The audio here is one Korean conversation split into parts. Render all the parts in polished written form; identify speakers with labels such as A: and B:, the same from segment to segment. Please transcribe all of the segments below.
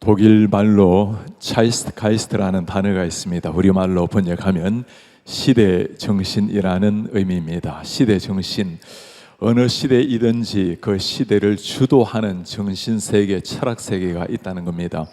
A: 독일 말로 차이스트가이스트라는 단어가 있습니다. 우리말로 번역하면 시대 정신이라는 의미입니다. 시대 정신, 어느 시대이든지 그 시대를 주도하는 정신세계, 철학세계가 있다는 겁니다.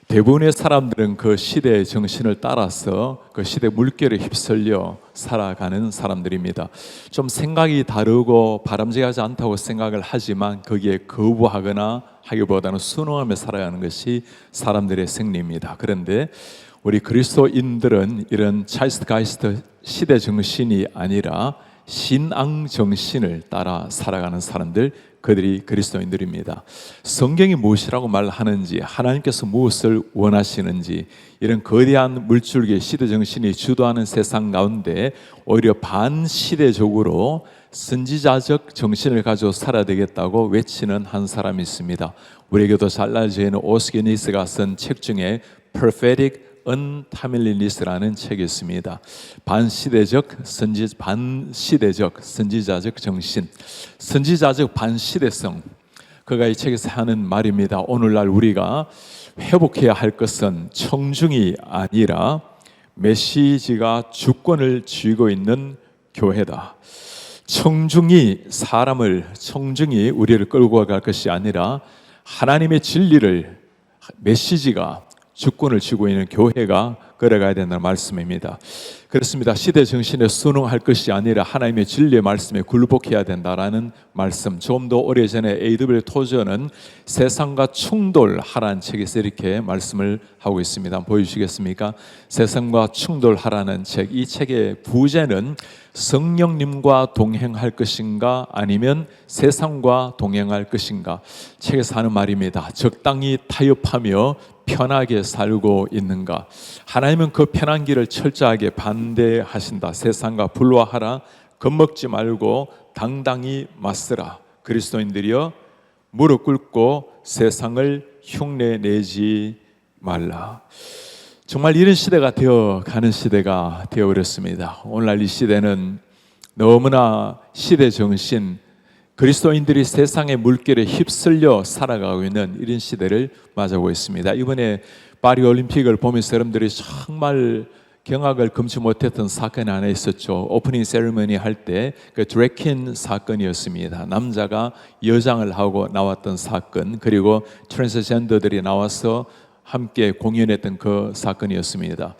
A: 대부분의 사람들은 그 시대의 정신을 따라서 그 시대 물결에 휩쓸려 살아가는 사람들입니다. 좀 생각이 다르고 바람직하지 않다고 생각을 하지만 거기에 거부하거나 하기보다는 순응하며 살아가는 것이 사람들의 생리입니다. 그런데 우리 그리스도인들은 이런 차이스트가이스트 시대 정신이 아니라 신앙 정신을 따라 살아가는 사람들, 그들이 그리스도인들입니다. 성경이 무엇이라고 말하는지, 하나님께서 무엇을 원하시는지, 이런 거대한 물줄기의 시대 정신이 주도하는 세상 가운데 오히려 반시대적으로 선지자적 정신을 가지고 살아야 되겠다고 외치는 한 사람이 있습니다. 우리에게도 잘 알려져 있는 오스게니스가 쓴 책 중에 Prophetic Untimeliness라는 책이 있습니다. 반시대적 선지자적 정신, 선지자적 반시대성, 그가 이 책에서 하는 말입니다. 오늘날 우리가 회복해야 할 것은 청중이 아니라 메시지가 주권을 쥐고 있는 교회다. 청중이 우리를 끌고 갈 것이 아니라 하나님의 진리를, 메시지가 주권을 쥐고 있는 교회가 걸어가야 된다는 말씀입니다. 그렇습니다. 시대 정신에 순응할 것이 아니라 하나님의 진리의 말씀에 굴복해야 된다라는 말씀. 좀 더 오래전에 A.W. 토저는 세상과 충돌하라는 책에서 이렇게 말씀을 하고 있습니다. 한번 보여주시겠습니까? 세상과 충돌하라는 책. 이 책의 부제는 성령님과 동행할 것인가 아니면 세상과 동행할 것인가. 책에서 하는 말입니다. 적당히 타협하며 편하게 살고 있는가. 하나님은 그 편한 길을 철저하게 반대하신다. 세상과 불화하라. 겁먹지 말고 당당히 맞서라. 그리스도인들이여 무릎 꿇고 세상을 흉내내지 말라. 정말 이런 시대가 되어가는 시대가 되어버렸습니다. 오늘날 이 시대는 너무나 시대 정신, 그리스도인들이 세상의 물결에 휩쓸려 살아가고 있는 이런 시대를 맞이하고 있습니다. 이번에 파리 올림픽을 보면서 여러분들이 정말 경악을 금치 못했던 사건이 하나 있었죠. 오프닝 세리머니 할 때 그 드래킨 사건이었습니다. 남자가 여장을 하고 나왔던 사건, 그리고 트랜스젠더들이 나와서 함께 공연했던 그 사건이었습니다.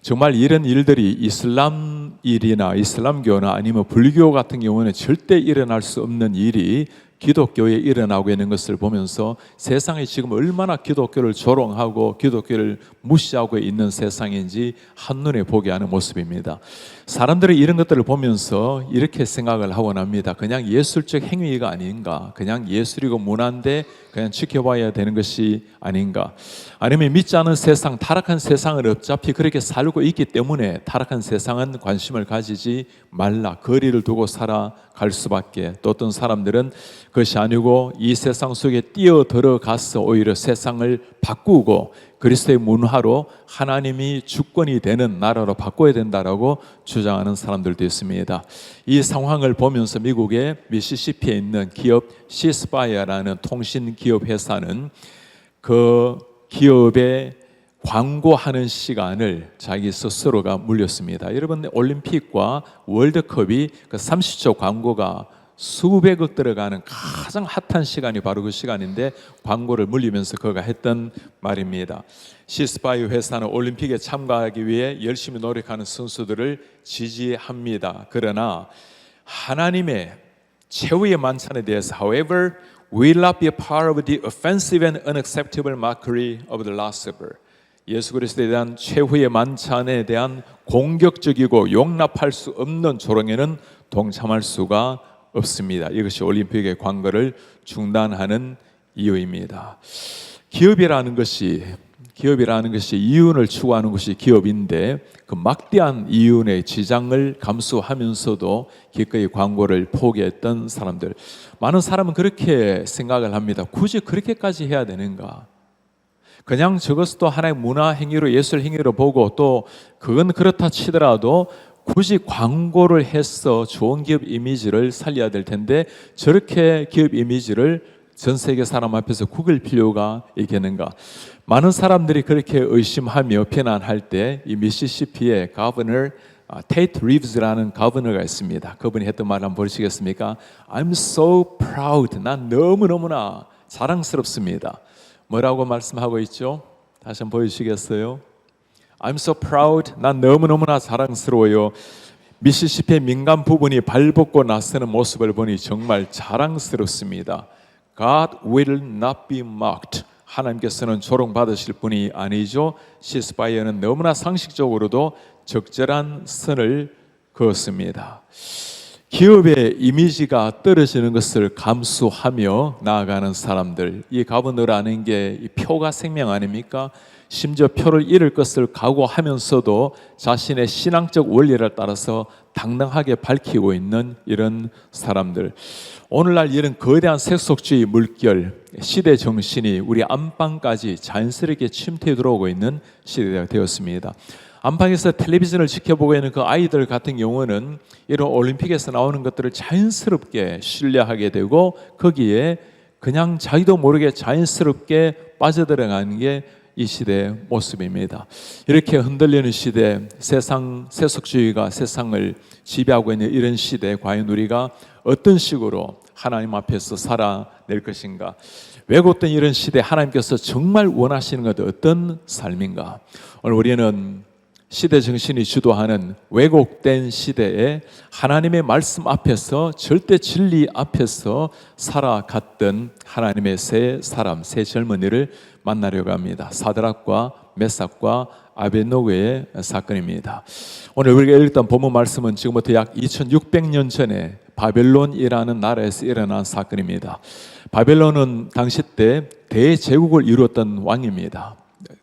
A: 정말 이런 일들이 이슬람일이나 이슬람교나 아니면 불교 같은 경우는 절대 일어날 수 없는 일이 기독교에 일어나고 있는 것을 보면서 세상이 지금 얼마나 기독교를 조롱하고 기독교를 무시하고 있는 세상인지 한눈에 보게 하는 모습입니다. 사람들이 이런 것들을 보면서 이렇게 생각을 하곤 합니다. 그냥 예술적 행위가 아닌가, 그냥 예술이고 문화인데 그냥 지켜봐야 되는 것이 아닌가, 아니면 믿지 않은 세상, 타락한 세상을 어차피 그렇게 살고 있기 때문에 타락한 세상은 관심을 가지지 말라, 거리를 두고 살아갈 수밖에. 또 어떤 사람들은 그것이 아니고 이 세상 속에 뛰어들어가서 오히려 세상을 바꾸고 그리스도의 문화로 하나님이 주권이 되는 나라로 바꿔야 된다라고 주장하는 사람들도 있습니다. 이 상황을 보면서 미국의 미시시피에 있는 기업 시스파이어라는 통신 기업 회사는 그 기업의 광고하는 시간을 자기 스스로가 물렸습니다. 여러분, 올림픽과 월드컵이 그 30초 광고가 수백억 들어가는 가장 핫한 시간이 바로 그 시간인데 광고를 물리면서 그가 했던 말입니다. 시스파이어 회사는 올림픽에 참가하기 위해 열심히 노력하는 선수들을 지지합니다. 그러나 하나님의 최후의 만찬에 대해서 however, we will not be a part of the offensive and unacceptable mockery of the Last Supper. 예수 그리스도에 대한 최후의 만찬에 대한 공격적이고 용납할 수 없는 조롱에는 동참할 수가 없습니다. 이것이 올림픽의 광고를 중단하는 이유입니다. 기업이라는 것이 이윤을 추구하는 것이 기업인데 그 막대한 이윤의 지장을 감수하면서도 기꺼이 광고를 포기했던 사람들, 많은 사람은 그렇게 생각을 합니다. 굳이 그렇게까지 해야 되는가? 그냥 저것도 하나의 문화 행위로, 예술 행위로 보고, 또 그건 그렇다 치더라도 굳이 광고를 해서 좋은 기업 이미지를 살려야 될 텐데 저렇게 기업 이미지를 전 세계 사람 앞에서 구길 필요가 있겠는가? 많은 사람들이 그렇게 의심하며 비난할 때 이 미시시피의 가버너 테이트 리브즈라는 가버너가 있습니다. 그분이 했던 말 한번 보시겠습니까? I'm so proud. 난 너무너무나 자랑스럽습니다. 뭐라고 말씀하고 있죠? 다시 한번 보여주시겠어요? I'm so proud. 난 너무너무나 자랑스러워요. 미시시피의 민간 부분이 발벗고 나서는 모습을 보니 정말 자랑스럽습니다. God will not be mocked. 하나님께서는 조롱받으실 분이 아니죠. 시스파이어는 너무나 상식적으로도 적절한 선을 그었습니다. 기업의 이미지가 떨어지는 것을 감수하며 나아가는 사람들, 이 가버너라는 게 이 표가 생명 아닙니까? 심지어 표를 잃을 것을 각오하면서도 자신의 신앙적 원리를 따라서 당당하게 밝히고 있는 이런 사람들, 오늘날 이런 거대한 세속주의 물결, 시대 정신이 우리 안방까지 자연스럽게 침투해 들어오고 있는 시대가 되었습니다. 안방에서 텔레비전을 지켜보고 있는 그 아이들 같은 경우는 이런 올림픽에서 나오는 것들을 자연스럽게 신뢰하게 되고 거기에 그냥 자기도 모르게 자연스럽게 빠져들어가는 게 이 시대의 모습입니다. 이렇게 흔들리는 시대, 세속주의가 세상을 지배하고 있는 이런 시대에 과연 우리가 어떤 식으로 하나님 앞에서 살아낼 것인가? 왜곡된 이런 시대에 하나님께서 정말 원하시는 것은 어떤 삶인가? 오늘 우리는 시대 정신이 주도하는 왜곡된 시대에 하나님의 말씀 앞에서, 절대 진리 앞에서 살아갔던 하나님의 새 사람, 새 젊은이를 만나려고 합니다. 사드락과 메삭과 아벳노고의 사건입니다. 오늘 우리가 읽었던 본문 말씀은 지금부터 약 2600년 전에 바벨론이라는 나라에서 일어난 사건입니다. 바벨론은 당시 때 대제국을 이루었던 왕입니다.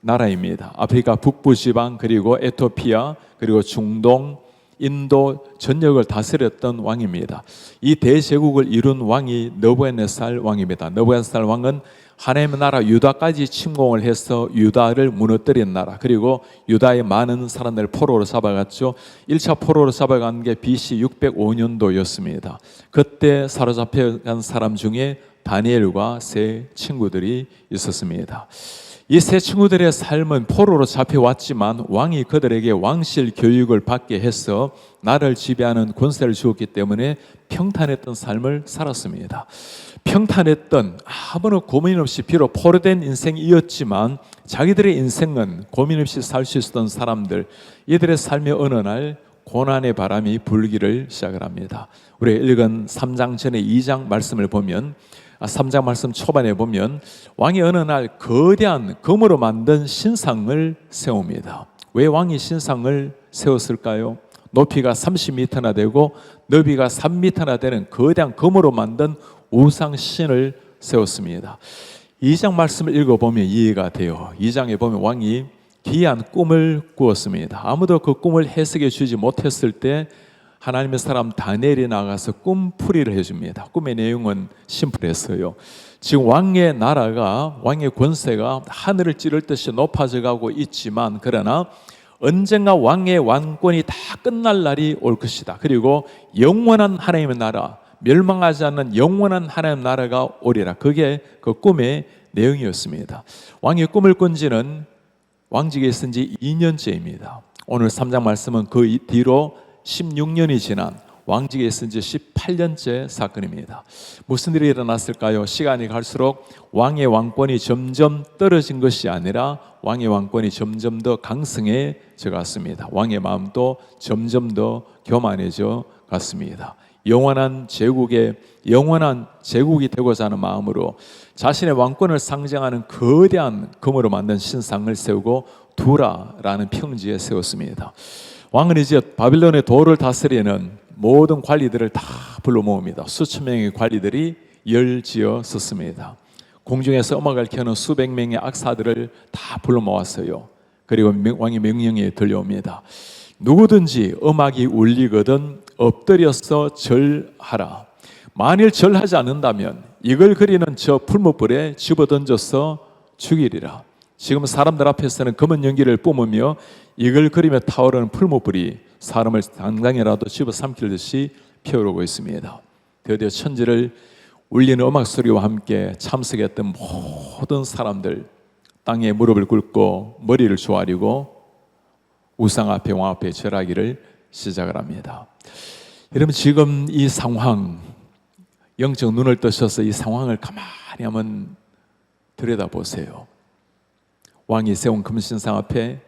A: 나라입니다. 아프리카 북부 지방, 그리고 에티오피아, 그리고 중동, 인도 전역을 다스렸던 왕입니다. 이 대제국을 이룬 왕이 느부갓네살 왕입니다. 느부갓네살 왕은 하나님의 나라 유다까지 침공을 해서 유다를 무너뜨린 나라, 그리고 유다의 많은 사람들을 포로로 잡아갔죠. 1차 포로로 잡아간 게 BC 605년도였습니다. 그때 사로잡혀간 사람 중에 다니엘과 세 친구들이 있었습니다. 이 세 친구들의 삶은 포로로 잡혀왔지만 왕이 그들에게 왕실 교육을 받게 해서 나라를 지배하는 권세를 주었기 때문에 평탄했던 삶을 살았습니다. 평탄했던, 아무런 고민 없이 비록 포로된 인생이었지만 자기들의 인생은 고민 없이 살 수 있었던 사람들, 이들의 삶의 어느 날 고난의 바람이 불기를 시작을 합니다. 우리가 읽은 3장 전에 2장 말씀을 보면, 3장 말씀 초반에 보면 왕이 어느 날 거대한 금으로 만든 신상을 세웁니다. 왜 왕이 신상을 세웠을까요? 높이가 30m나 되고 너비가 3m나 되는 거대한 금으로 만든 우상신을 세웠습니다. 2장 말씀을 읽어보면 이해가 돼요. 2장에 보면 왕이 기이한 꿈을 꾸었습니다. 아무도 그 꿈을 해석해 주지 못했을 때 하나님의 사람 다니엘이 나가서 꿈풀이를 해줍니다. 꿈의 내용은 심플했어요. 지금 왕의 나라가, 왕의 권세가 하늘을 찌를 듯이 높아져 가고 있지만, 그러나 언젠가 왕의 왕권이 다 끝날 날이 올 것이다. 그리고 영원한 하나님의 나라, 멸망하지 않는 영원한 하나님의 나라가 오리라. 그게 그 꿈의 내용이었습니다. 왕이 꿈을 꾼 지는 왕직에 있은 지 2년째입니다. 오늘 3장 말씀은 그 뒤로 16년이 지난 왕직에 있은 지 18년째 사건입니다. 무슨 일이 일어났을까요? 시간이 갈수록 왕의 왕권이 점점 떨어진 것이 아니라 왕의 왕권이 점점 더 강성해져 갔습니다. 왕의 마음도 점점 더 교만해져 갔습니다. 영원한 제국이 되고자 하는 마음으로 자신의 왕권을 상징하는 거대한 금으로 만든 신상을 세우고 두라라는 평지에 세웠습니다. 왕은 이제 바빌론의 도를 다스리는 모든 관리들을 다 불러 모읍니다. 수천 명의 관리들이 열지어 섰습니다. 공중에서 음악을 켜는 수백 명의 악사들을 다 불러 모았어요. 그리고 왕의 명령이 들려옵니다. 누구든지 음악이 울리거든 엎드려서 절하라. 만일 절하지 않는다면 이걸 그리는 저 풀무불에 집어던져서 죽이리라. 지금 사람들 앞에서는 검은 연기를 뿜으며 이걸 그리며 타오르는 풀무불이 사람을 당장이라도 집어삼킬 듯이 피어오르고 있습니다. 드디어 천지를 울리는 음악 소리와 함께 참석했던 모든 사람들 땅에 무릎을 꿇고 머리를 조아리고 우상 앞에 왕 앞에 절하기를 시작을 합니다. 여러분, 지금 이 상황, 영적 눈을 뜨셔서 이 상황을 가만히 한번 들여다보세요. 왕이 세운 금신상 앞에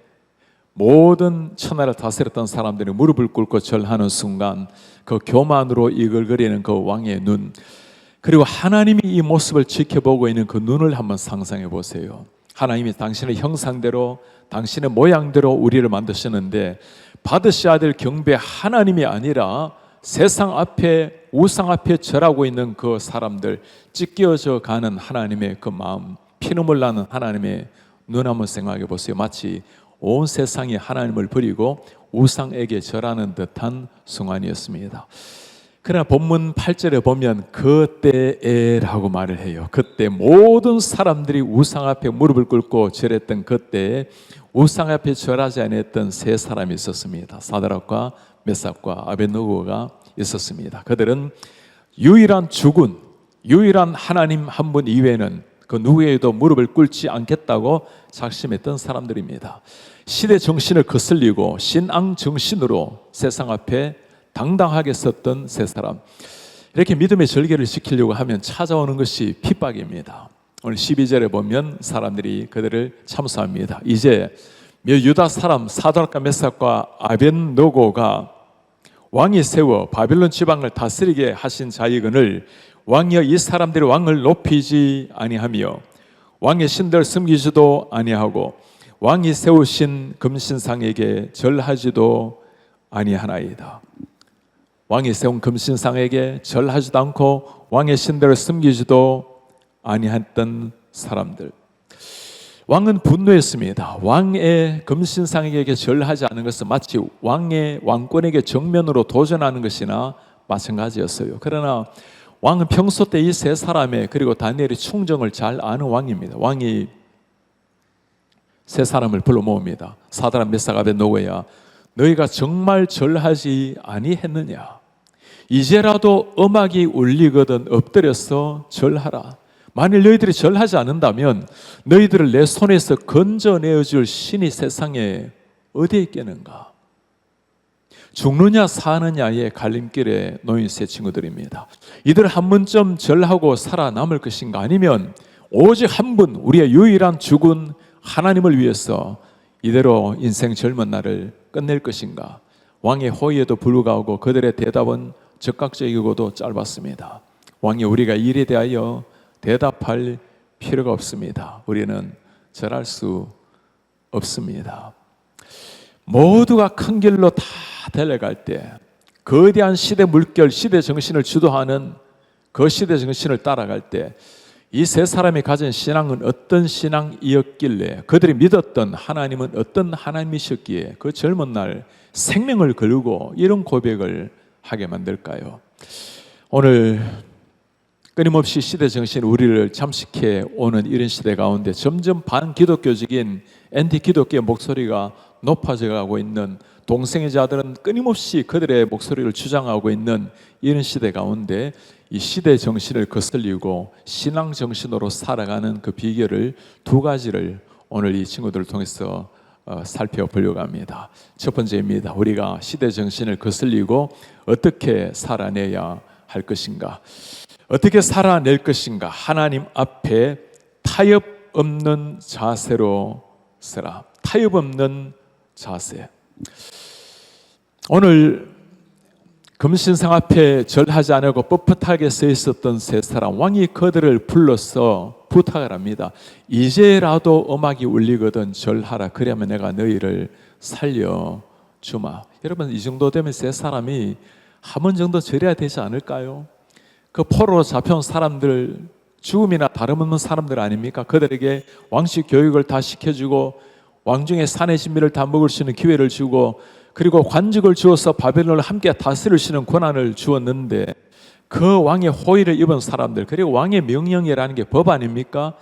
A: 모든 천하를 다스렸던 사람들이 무릎을 꿇고 절하는 순간 그 교만으로 이글거리는 그 왕의 눈, 그리고 하나님이 이 모습을 지켜보고 있는 그 눈을 한번 상상해 보세요. 하나님이 당신의 형상대로 당신의 모양대로 우리를 만드셨는데 받으셔야 될 경배 하나님이 아니라 세상 앞에 우상 앞에 절하고 있는 그 사람들, 찢겨져 가는 하나님의 그 마음, 피눈물 나는 하나님의 눈 한번 생각해 보세요. 마치 온 세상이 하나님을 버리고 우상에게 절하는 듯한 순간이었습니다. 그러나 본문 8절에 보면 그때에라고 말을 해요. 그때 모든 사람들이 우상 앞에 무릎을 꿇고 절했던 그때에 우상 앞에 절하지 않았던 세 사람이 있었습니다. 사드락과 메삭과 아벳느고가 있었습니다. 그들은 유일한 주군, 유일한 하나님 한 분 이외에는 그 누구에도 무릎을 꿇지 않겠다고 작심했던 사람들입니다. 시대 정신을 거슬리고 신앙 정신으로 세상 앞에 당당하게 섰던 세 사람, 이렇게 믿음의 절개를 지키려고 하면 찾아오는 것이 핍박입니다. 오늘 12절에 보면 사람들이 그들을 참수합니다. 이제 몇 유다 사람 사드락과 메삭과 아벳느고가 왕이 세워 바빌론 지방을 다스리게 하신 자이거늘 왕이여 이 사람들이 왕을 높이지 아니하며 왕의 신들을 숨기지도 아니하고 왕이 세우신 금신상에게 절하지도 아니하나이다. 왕이 세운 금신상에게 절하지도 않고 왕의 신들을 숨기지도 아니했던 사람들. 왕은 분노했습니다. 왕의 금신상에게 절하지 않은 것은 마치 왕의 왕권에게 정면으로 도전하는 것이나 마찬가지였어요. 그러나 왕은 평소 때 이 세 사람의 그리고 다니엘의 충정을 잘 아는 왕입니다. 왕이 세 사람을 불러 모읍니다. 사드락 메삭 아벳느고야, 너희가 정말 절하지 아니했느냐? 이제라도 음악이 울리거든 엎드려서 절하라. 만일 너희들이 절하지 않는다면 너희들을 내 손에서 건져내어 줄 신이 세상에 어디에 있겠는가? 죽느냐 사느냐의 갈림길에 놓인 세 친구들입니다. 이들 한 번쯤 절하고 살아남을 것인가, 아니면 오직 한 분, 우리의 유일한 주군 하나님을 위해서 이대로 인생 젊은 날을 끝낼 것인가? 왕의 호의에도 불구하고 그들의 대답은 적극적이고도 짧았습니다. 왕이 우리가 이 일에 대하여 대답할 필요가 없습니다. 우리는 절할 수 없습니다. 모두가 큰 길로 다 달려갈 때 거대한 시대 물결, 시대 정신을 주도하는 그 시대 정신을 따라갈 때 이 세 사람이 가진 신앙은 어떤 신앙이었길래, 그들이 믿었던 하나님은 어떤 하나님이셨기에 그 젊은 날 생명을 걸고 이런 고백을 하게 만들까요? 오늘 끊임없이 시대 정신 우리를 잠식해 오는 이런 시대 가운데 점점 반기독교적인 엔티 기독교의 목소리가 높아져 가고 있는, 동성애 자들은 끊임없이 그들의 목소리를 주장하고 있는 이런 시대 가운데 이 시대 정신을 거슬리고 신앙 정신으로 살아가는 그 비결을 두 가지를 오늘 이 친구들을 통해서 살펴보려고 합니다. 첫 번째입니다. 우리가 시대 정신을 거슬리고 어떻게 살아내야 할 것인가? 어떻게 살아낼 것인가? 하나님 앞에 타협 없는 자세로 서라. 타협 없는 자세. 오늘 금신상 앞에 절하지 않고 뻣뻣하게 서 있었던 세 사람, 왕이 그들을 불러서 부탁을 합니다. 이제라도 음악이 울리거든 절하라. 그러면 내가 너희를 살려주마. 여러분, 이 정도 되면 세 사람이 한 번 정도 절해야 되지 않을까요? 그 포로로 잡혀온 사람들, 죽음이나 다름없는 사람들 아닙니까? 그들에게 왕식 교육을 다 시켜주고 왕중의 산의 진미를 다 먹을 수 있는 기회를 주고, 그리고 관직을 주어서 바벨론을 함께 다스릴 수 있는 권한을 주었는데, 그 왕의 호의를 입은 사람들, 그리고 왕의 명령이라는 게 법 아닙니까?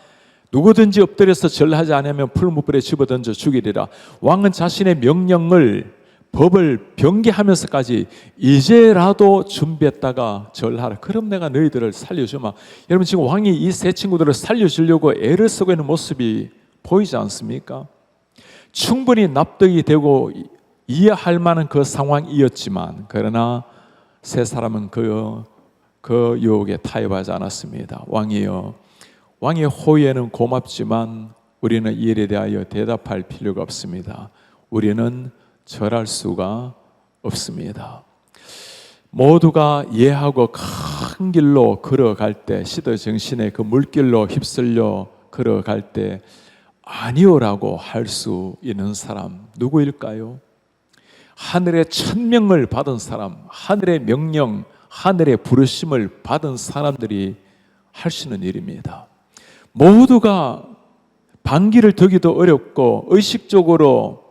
A: 누구든지 엎드려서 절하지 않으면 풀무불에 집어던져 죽이리라. 왕은 자신의 명령을 법을 변개하면서까지 이제라도 준비했다가 절하라. 그럼 내가 너희들을 살려주마. 여러분 지금 왕이 이 세 친구들을 살려주려고 애를 쓰고 있는 모습이 보이지 않습니까? 충분히 납득이 되고 이해할 만한 그 상황이었지만 그러나 세 사람은 그 유혹에 타협하지 않았습니다. 왕이여, 왕의 호의에는 고맙지만 우리는 이 일에 대하여 대답할 필요가 없습니다. 우리는 절할 수가 없습니다. 모두가 예하고 큰 길로 걸어갈 때, 시대 정신의 그 물길로 휩쓸려 걸어갈 때 아니오라고 할 수 있는 사람 누구일까요? 하늘의 천명을 받은 사람, 하늘의 명령, 하늘의 부르심을 받은 사람들이 할 수 있는 일입니다. 모두가 반기를 들기도 어렵고 의식적으로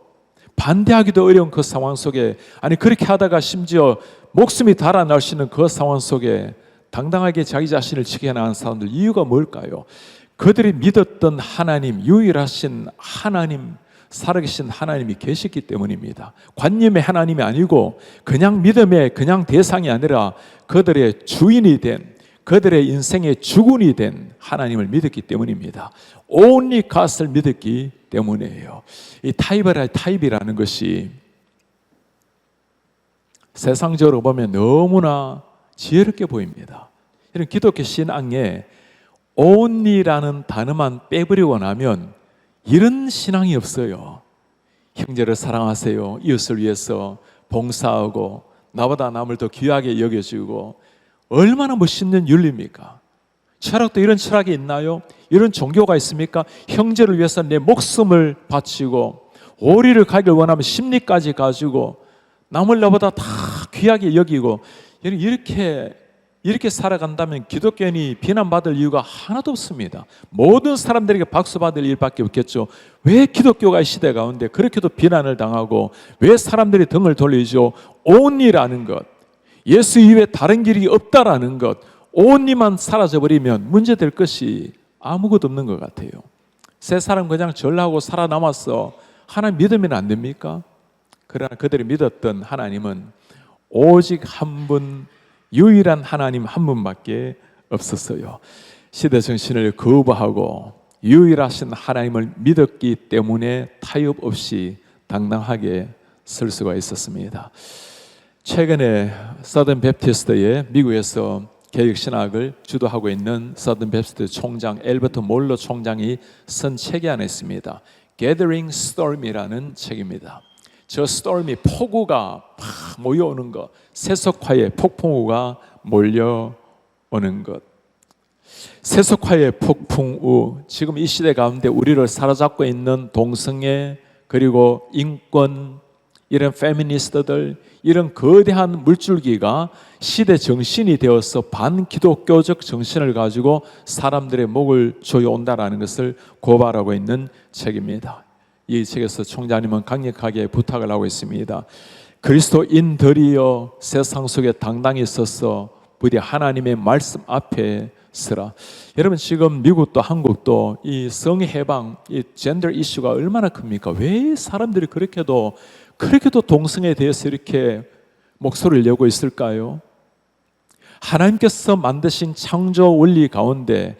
A: 반대하기도 어려운 그 상황 속에, 아니 그렇게 하다가 심지어 목숨이 달아날 수 있는 그 상황 속에 당당하게 자기 자신을 지켜나가는 사람들, 이유가 뭘까요? 그들이 믿었던 하나님, 유일하신 하나님, 살아계신 하나님이 계셨기 때문입니다. 관념의 하나님이 아니고 그냥 믿음의 그냥 대상이 아니라 그들의 주인이 된, 그들의 인생의 주군이 된 하나님을 믿었기 때문입니다. Only God을 믿었기 때문이에요. 이 타입이라는 것이 세상적으로 보면 너무나 지혜롭게 보입니다. 이런 기독교 신앙에 only라는 단어만 빼버리고 나면 이런 신앙이 없어요. 형제를 사랑하세요. 이웃을 위해서 봉사하고 나보다 남을 더 귀하게 여겨주고, 얼마나 멋있는 윤리입니까? 철학도 이런 철학이 있나요? 이런 종교가 있습니까? 형제를 위해서 내 목숨을 바치고 오리를 가길 원하면 심리까지 가지고 남을 나보다 다 귀하게 여기고, 이렇게 살아간다면 기독교인이 비난받을 이유가 하나도 없습니다. 모든 사람들에게 박수받을 일밖에 없겠죠. 왜 기독교가 이 시대 가운데 그렇게도 비난을 당하고 왜 사람들이 등을 돌리죠? only라는 것, 예수 이외에 다른 길이 없다라는 것, only만 사라져버리면 문제될 것이 아무것도 없는 것 같아요. 세 사람 그냥 절하고 살아남았어. 하나님 믿으면 안 됩니까? 그러나 그들이 믿었던 하나님은 오직 한 분, 유일한 하나님 한 분밖에 없었어요. 시대 정신을 거부하고 유일하신 하나님을 믿었기 때문에 타협 없이 당당하게 설 수가 있었습니다. 최근에 서던 베프티스트의 미국에서 개혁신학을 주도하고 있는 서던 베프티스트 총장 엘버트 몰러 총장이 쓴 책이 하나 있습니다. Gathering Storm이라는 책입니다. 저 스토름이 폭우가 팍 모여오는 것, 세속화의 폭풍우가 몰려오는 것. 세속화의 폭풍우, 지금 이 시대 가운데 우리를 사로잡고 있는 동성애, 그리고 인권, 이런 페미니스트들, 이런 거대한 물줄기가 시대 정신이 되어서 반기독교적 정신을 가지고 사람들의 목을 조여온다라는 것을 고발하고 있는 책입니다. 이 책에서 총장님은 강력하게 부탁을 하고 있습니다. 그리스도인들이여 세상 속에 당당히 서서 부디 하나님의 말씀 앞에 서라. 여러분 지금 미국도 한국도 이 성해방, 이 젠더 이슈가 얼마나 큽니까? 왜 사람들이 그렇게도 동성애에 대해서 이렇게 목소리를 내고 있을까요? 하나님께서 만드신 창조 원리 가운데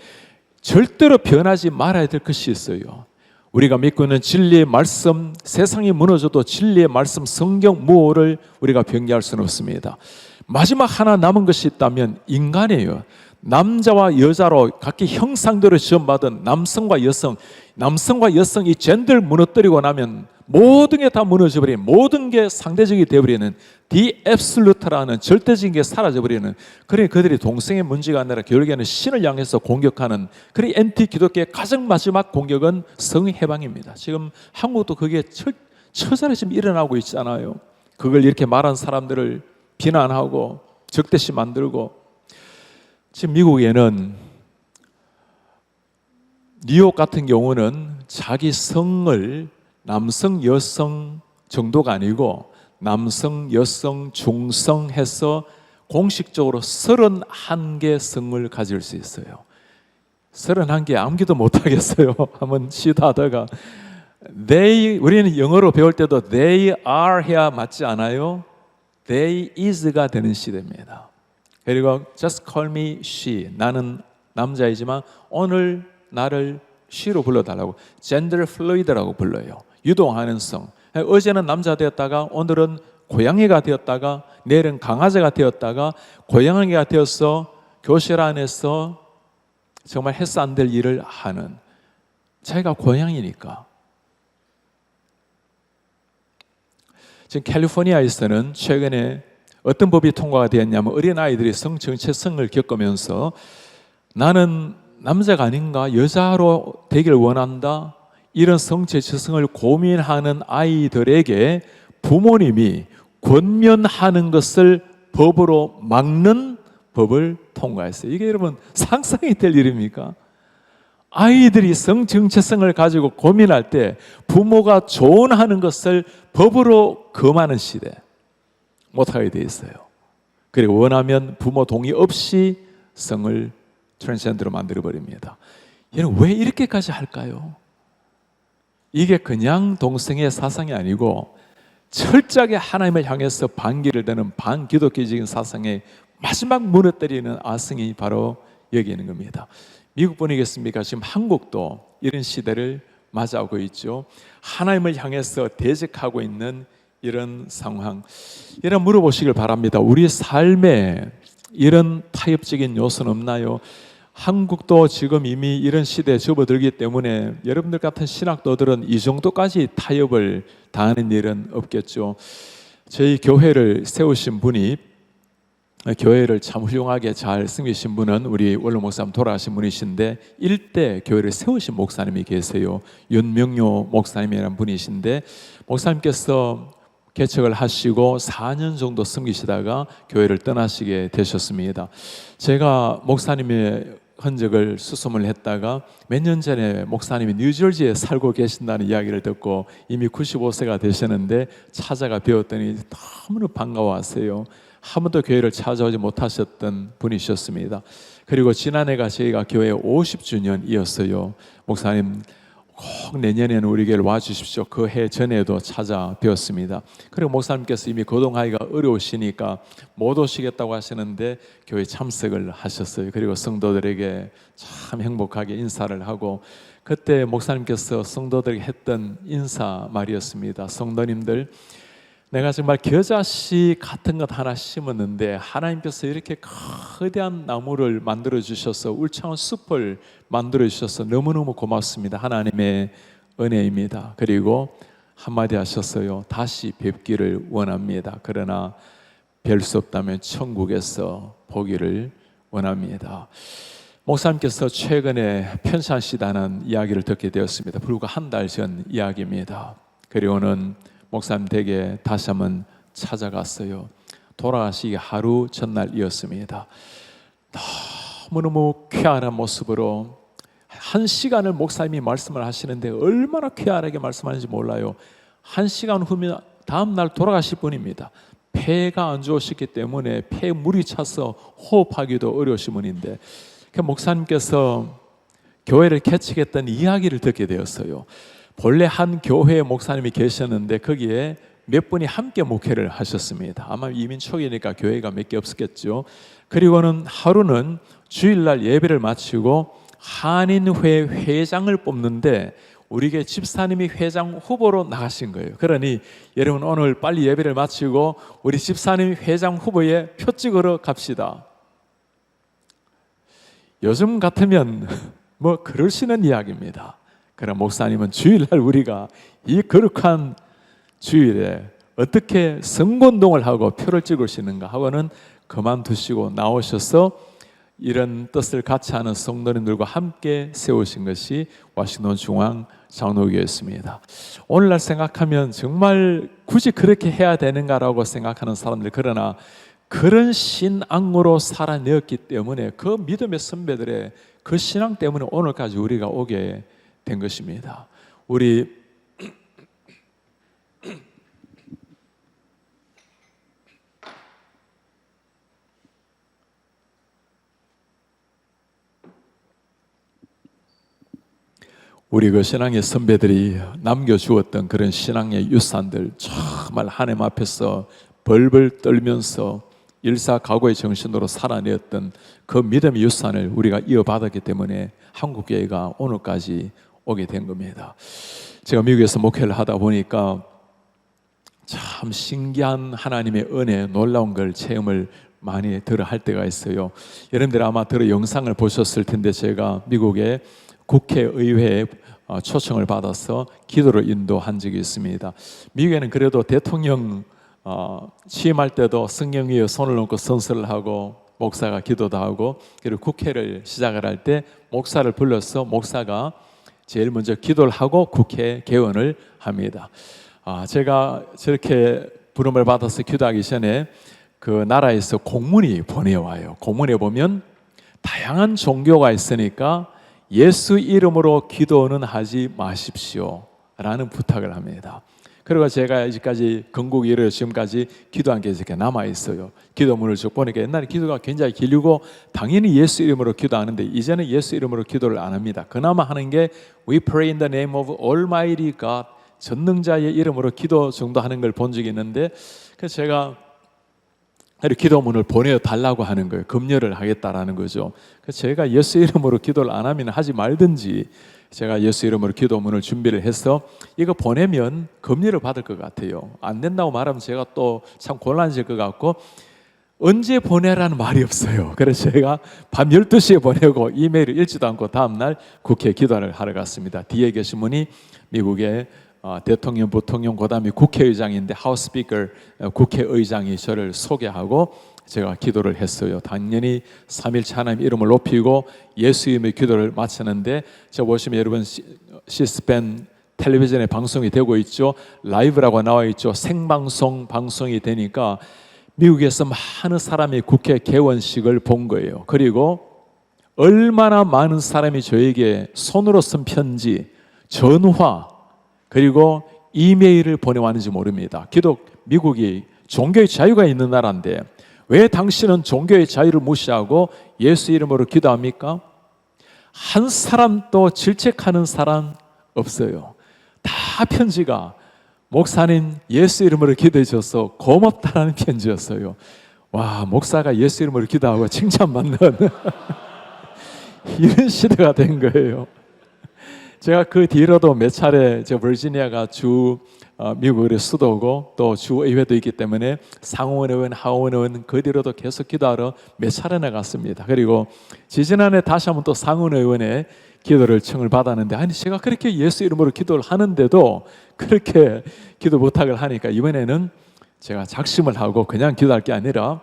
A: 절대로 변하지 말아야 될 것이 있어요. 우리가 믿고 있는 진리의 말씀, 세상이 무너져도 진리의 말씀 성경 무엇을 우리가 변개할 수는 없습니다. 마지막 하나 남은 것이 있다면 인간이에요. 남자와 여자로 각기 형상대로 지원받은 남성과 여성 이 젠더를 무너뜨리고 나면 모든 게 다 무너져버리는, 모든 게 상대적이 되어버리는 디 앱솔루트라는 절대적인 게 사라져버리는, 그래 그들이 동성애 문제가 아니라 결국에는 신을 향해서 공격하는, 그래 엔티 기독교의 가장 마지막 공격은 성해방입니다. 지금 한국도 그게 처절히 지금 일어나고 있잖아요. 그걸 이렇게 말한 사람들을 비난하고 적대시 만들고. 지금 미국에는 뉴욕 같은 경우는 자기 성을 남성, 여성 정도가 아니고 남성, 여성, 중성 해서 공식적으로 31개 성을 가질 수 있어요. 31개 암기도 못하겠어요. 한번 시도하다가 우리는 영어로 배울 때도 they are 해야 맞지 않아요? they is가 되는 시대입니다. 그리고 just call me she, 나는 남자이지만 오늘 나를 she로 불러달라고, gender fluid라고 불러요. 유동하는 성. 어제는 남자 되었다가 오늘은 고양이가 되었다가 내일은 강아지가 되었다가 고양이가 되어서 교실 안에서 정말 해서 안 될 일을 하는, 자기가 고양이니까. 지금 캘리포니아에서는 최근에 어떤 법이 통과가 되었냐면 어린아이들이 성정체성을 겪으면서 나는 남자가 아닌가, 여자로 되길 원한다, 이런 성정체성을 고민하는 아이들에게 부모님이 권면하는 것을 법으로 막는 법을 통과했어요. 이게 여러분 상상이 될 일입니까? 아이들이 성정체성을 가지고 고민할 때 부모가 조언하는 것을 법으로 금하는 시대, 못하게 돼 있어요. 그리고 원하면 부모 동의 없이 성을 트랜스젠더로 만들어버립니다. 얘는 왜 이렇게까지 할까요? 이게 그냥 동성애 사상이 아니고 철저하게 하나님을 향해서 반기를 드는 반기독교적인 사상의 마지막 무너뜨리는 아성이 바로 여기 있는 겁니다. 미국 분이겠습니까? 지금 한국도 이런 시대를 맞이하고 있죠. 하나님을 향해서 대적하고 있는 이런 상황. 이런 물어보시길 바랍니다. 우리 삶에 이런 타협적인 요소는 없나요? 한국도 지금 이미 이런 시대에 접어들기 때문에 여러분들 같은 신학도들은 이 정도까지 타협을 당하는 일은 없겠죠. 저희 교회를 세우신 분이, 교회를 참 훌륭하게 잘 섬기신 분은 우리 원로 목사님 돌아가신 분이신데 일대 교회를 세우신 목사님이 계세요. 윤명료 목사님이라는 분이신데 목사님께서 개척을 하시고 4년 정도 섬기시다가 교회를 떠나시게 되셨습니다. 제가 목사님의 흔적을 수소문을 했다가 몇 년 전에 목사님이 뉴저지에 살고 계신다는 이야기를 듣고 이미 95세가 되셨는데 찾아가 뵈었더니 너무나 반가워하세요. 한 번도 교회를 찾아오지 못하셨던 분이셨습니다. 그리고 지난해가 저희가 교회 50주년이었어요. 목사님 꼭 내년에는 우리 교회를 와주십시오. 그 해 전에도 찾아뵈었습니다. 그리고 목사님께서 이미 거동하기가 어려우시니까 못 오시겠다고 하시는데 교회 참석을 하셨어요. 그리고 성도들에게 참 행복하게 인사를 하고, 그때 목사님께서 성도들에게 했던 인사 말이었습니다. 성도님들, 내가 정말 겨자씨 같은 것 하나 심었는데 하나님께서 이렇게 거대한 나무를 만들어 주셔서 울창한 숲을 만들어 주셔서 너무너무 고맙습니다. 하나님의 은혜입니다. 그리고 한마디 하셨어요. 다시 뵙기를 원합니다. 그러나 뵐 수 없다면 천국에서 보기를 원합니다. 목사님께서 최근에 편찮으시다는 이야기를 듣게 되었습니다. 불과 한 달 전 이야기입니다. 그리고는 목사님 댁에 다시 한번 찾아갔어요. 돌아가시기 하루 전날이었습니다. 너무너무 쾌활한 모습으로 1시간을 목사님이 말씀을 하시는데 얼마나 쾌활하게 말씀하는지 몰라요. 1시간 후면 다음날 돌아가실 분입니다. 폐가 안 좋으시기 때문에 폐에 물이 차서 호흡하기도 어려우신 분인데 그 목사님께서 교회를 개척했던 이야기를 듣게 되었어요. 본래 한 교회에 목사님이 계셨는데 거기에 몇 분이 함께 목회를 하셨습니다. 아마 이민 초기니까 교회가 몇 개 없었겠죠. 그리고는 하루는 주일날 예배를 마치고 한인회 회장을 뽑는데 우리 교회 집사님이 회장 후보로 나가신 거예요. 그러니 여러분 오늘 빨리 예배를 마치고 우리 집사님이 회장 후보에 표 찍으러 갑시다. 요즘 같으면 뭐 그러시는 이야기입니다. 그럼 목사님은 주일날 우리가 이 거룩한 주일에 어떻게 선거운동을 하고 표를 찍으시는가 하고는 그만두시고 나오셔서 이런 뜻을 같이 하는 성도님들과 함께 세우신 것이 워싱턴 중앙 장로교였습니다. 오늘날 생각하면 정말 굳이 그렇게 해야 되는가라고 생각하는 사람들, 그러나 그런 신앙으로 살아내었기 때문에 그 믿음의 선배들의 그 신앙 때문에 오늘까지 우리가 오게 된 것입니다. 우리 우리 그 신앙의 선배들이 남겨주었던 그런 신앙의 유산들 정말 하나님 앞에서 벌벌 떨면서 일사각오의 정신으로 살아내었던 그 믿음의 유산을 우리가 이어받았기 때문에 한국교회가 오늘까지 오게 된 겁니다. 제가 미국에서 목회를 하다 보니까 참 신기한 하나님의 은혜, 놀라운 걸 체험을 많이 들어 할 때가 있어요. 여러분들 아마 들어 영상을 보셨을 텐데 제가 미국의 국회의회에 초청을 받아서 기도를 인도한 적이 있습니다. 미국에는 그래도 대통령 취임할 때도 성령 위에 손을 얹고 선서를 하고 목사가 기도도 하고, 그리고 국회를 시작을 할 때 목사를 불러서 목사가 제일 먼저 기도를 하고 국회 개원을 합니다. 제가 저렇게 부름을 받아서 기도하기 전에 그 나라에서 공문이 보내와요. 공문에 보면 다양한 종교가 있으니까 예수 이름으로 기도는 하지 마십시오 라는 부탁을 합니다. 그리고 제가 이제까지 건국 이래 지금까지 기도한 게 이렇게 남아있어요. 기도문을 쭉 보니까 옛날에 기도가 굉장히 길고 당연히 예수 이름으로 기도하는데 이제는 예수 이름으로 기도를 안 합니다. 그나마 하는 게 We pray in the name of Almighty God, 전능자의 이름으로 기도 정도 하는 걸 본 적이 있는데, 그래서 제가 기도문을 보내달라고 하는 거예요. 금요를 하겠다라는 거죠. 그래서 제가 예수 이름으로 기도를 안 하면 하지 말든지, 제가 예수 이름으로 기도문을 준비를 해서 이거 보내면 금요를 받을 것 같아요. 안 된다고 말하면 제가 또 참 곤란해질 것 같고, 언제 보내라는 말이 없어요. 그래서 제가 밤 12시에 보내고 이메일을 읽지도 않고 다음날 국회 기도를 하러 갔습니다. 뒤에 계신 분이 미국의 대통령, 부통령, 그 다음에 국회의장인데 하우스 스피커, 국회의장이 저를 소개하고 제가 기도를 했어요. 당연히 삼일체 하나님 이름을 높이고 예수 이름의 기도를 마쳤는데, 저 보시면 여러분 시스펜 텔레비전에 방송이 되고 있죠. 라이브라고 나와 있죠. 생방송 방송이 되니까 미국에서 많은 사람이 국회 개원식을 본 거예요. 그리고 얼마나 많은 사람이 저에게 손으로 쓴 편지, 전화, 그리고 이메일을 보내왔는지 모릅니다. 미국이 종교의 자유가 있는 나라인데 왜 당신은 종교의 자유를 무시하고 예수 이름으로 기도합니까? 한 사람도 질책하는 사람 없어요. 다 편지가 목사님 예수 이름으로 기도해 줘서 고맙다라는 편지였어요. 와, 목사가 예수 이름으로 기도하고 칭찬받는 이런 시대가 된 거예요. 제가 그 뒤로도 몇 차례 버지니아가 미국의 수도고 또 주의회도 있기 때문에 상원 의원, 하원 의원 그 뒤로도 계속 기도하러 몇 차례나 갔습니다. 그리고 지지난해 다시 한번 또 상원 의원의 기도를 청을 받았는데, 아니 제가 그렇게 예수 이름으로 기도를 하는데도 그렇게 기도 부탁을 하니까 이번에는 제가 작심을 하고 그냥 기도할 게 아니라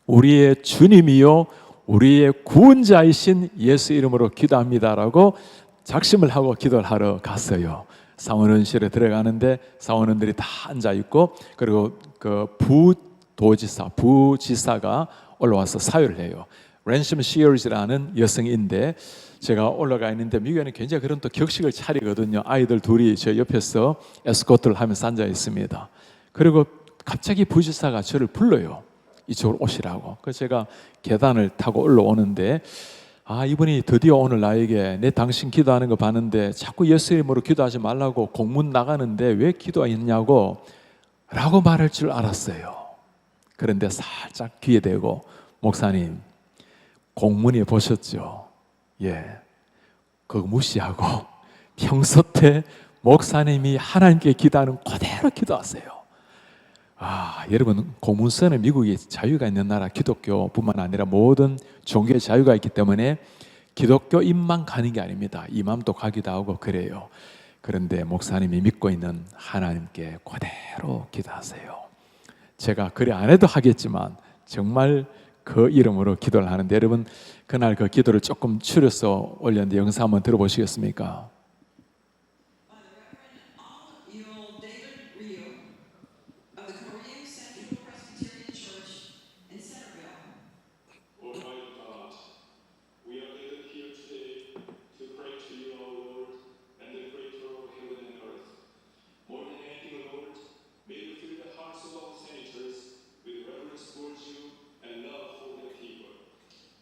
A: 우리의 주님이요 우리의 구원자이신 예수 이름으로 기도합니다라고 작심을 하고 기도를 하러 갔어요. 상원의원실에 들어가는데 상원의원들이 다 앉아 있고, 그리고 그 부지사가 올라와서 사회를 해요. 랜섬 시어즈라는 여성인데 제가 올라가 있는데 미국에는 굉장히 그런 또 격식을 차리거든요. 아이들 둘이 저 옆에서 에스코트를 하면서 앉아 있습니다. 그리고 갑자기 부지사가 저를 불러요. 이쪽으로 오시라고. 그래서 제가 계단을 타고 올라오는데, 이분이 드디어 오늘 나에게 내 당신 기도하는 거 봤는데 자꾸 예수 이름으로 기도하지 말라고 공문 나가는데 왜 기도했냐고 라고 말할 줄 알았어요. 그런데 살짝 귀에 대고, 목사님 공문에 보셨죠? 예, 그거 무시하고 평소 때 목사님이 하나님께 기도하는 그대로 기도하세요. 여러분, 공문서는 미국이 자유가 있는 나라, 기독교뿐만 아니라 모든 종교의 자유가 있기 때문에 기독교인만 가는 게 아닙니다. 이맘도 가기도 하고 그래요. 그런데 목사님이 믿고 있는 하나님께 그대로 기도하세요. 제가 그래 안 해도 하겠지만 정말 그 이름으로 기도를 하는데, 여러분 그날 그 기도를 조금 추려서 올렸는데 영상 한번 들어보시겠습니까?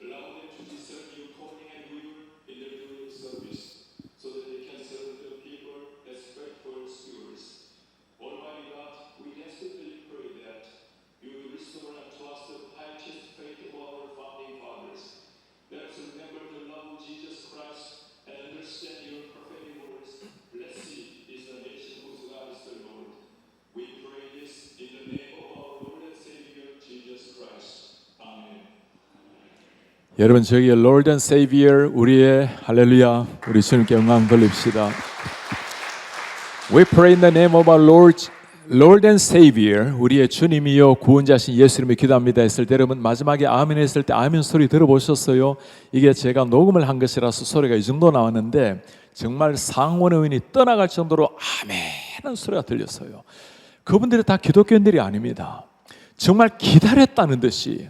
B: Allow them to discern your calling and will in their daily service, so that they can
A: 여러분 저기의 Lord and Savior 우리의 할렐루야 우리 주님께 영광 돌립시다. We pray in the name of our Lord and Savior 우리의 주님이요 구원자신 예수 이름에 기도합니다 했을 때 여러분 마지막에 아멘 했을 때 아멘 소리 들어보셨어요? 이게 제가 녹음을 한 것이라서 소리가 이 정도 나왔는데 정말 상원 의원이 떠나갈 정도로 아멘 하는 소리가 들렸어요. 그분들이 다 기독교인들이 아닙니다. 정말 기다렸다는 듯이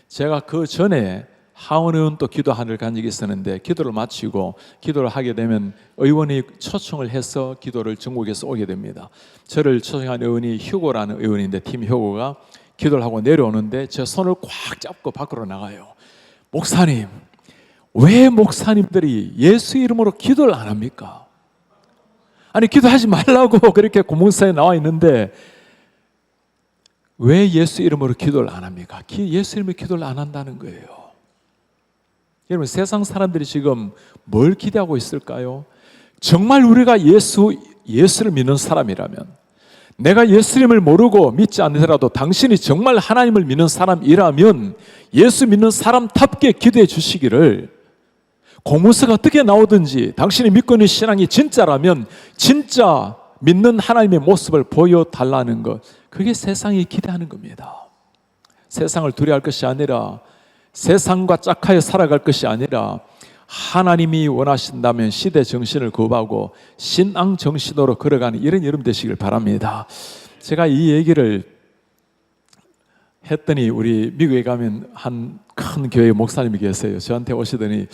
A: 제가 그 전에 하원 의원 또 기도하는 간 적이 있었는데 기도를 마치고 기도를 하게 되면 의원이 초청을 해서 기도를 전국에서 오게 됩니다. 저를 초청한 의원이 휴고라는 의원인데 팀 휴고가 기도를 하고 내려오는데 제 손을 꽉 잡고 밖으로 나가요. 목사님, 왜 목사님들이 예수 이름으로 기도를 안 합니까? 아니 기도하지 말라고 그렇게 고문사에 나와 있는데 왜 예수 이름으로 기도를 안 합니까? 예수 이름으로 기도를 안 한다는 거예요. 여러분 세상 사람들이 지금 뭘 기대하고 있을까요? 정말 우리가 예수를 믿는 사람이라면 내가 예수님을 모르고 믿지 않더라도 당신이 정말 하나님을 믿는 사람이라면 예수 믿는 사람답게 기도해 주시기를 공문서가 어떻게 나오든지 당신이 믿고 있는 신앙이 진짜라면 진짜 믿는 하나님의 모습을 보여달라는 것 그게 세상이 기대하는 겁니다. 세상을 두려워할 것이 아니라 세상과 짝하여 살아갈 것이 아니라 하나님이 원하신다면 시대 정신을 거부하고 신앙 정신으로 걸어가는 이런 여러분 되시길 바랍니다. 제가 이 얘기를 했더니 우리 미국에 가면 한 큰 교회 목사님이 계세요. 저한테 오시더니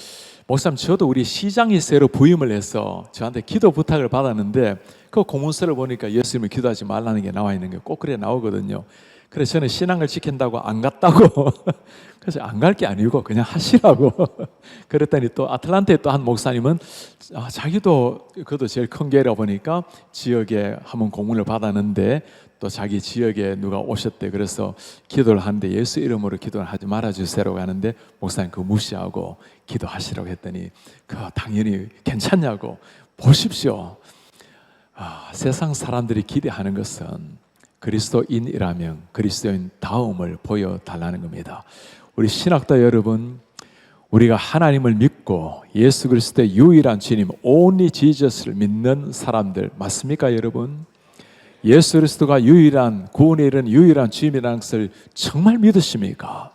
A: 목사님 저도 우리 시장이 새로 부임을 해서 저한테 기도 부탁을 받았는데 그 공문서를 보니까 예수님을 기도하지 말라는 게 나와 있는 게 꼭 그래 나오거든요. 그래서 저는 신앙을 지킨다고 안 갔다고 그래서 안 갈 게 아니고 그냥 하시라고 그랬더니 또 아틀란타에 또 한 목사님은 자기도 그것도 제일 큰 교회라 보니까 지역에 한번 공문을 받았는데 또 자기 지역에 누가 오셨대. 그래서 기도를 하는데 예수 이름으로 기도를 하지 말아주세요라고 하는데 목사님 그거 무시하고 기도하시라고 했더니 당연히 괜찮냐고. 보십시오. 세상 사람들이 기대하는 것은 그리스도인이라면 그리스도인 다움을 보여달라는 겁니다. 우리 신학도 여러분, 우리가 하나님을 믿고 예수 그리스도의 유일한 주님 only Jesus를 믿는 사람들 맞습니까 여러분? 예수 그리스도가 유일한 구원에 이르는 유일한 주님이라는 것을 정말 믿으십니까?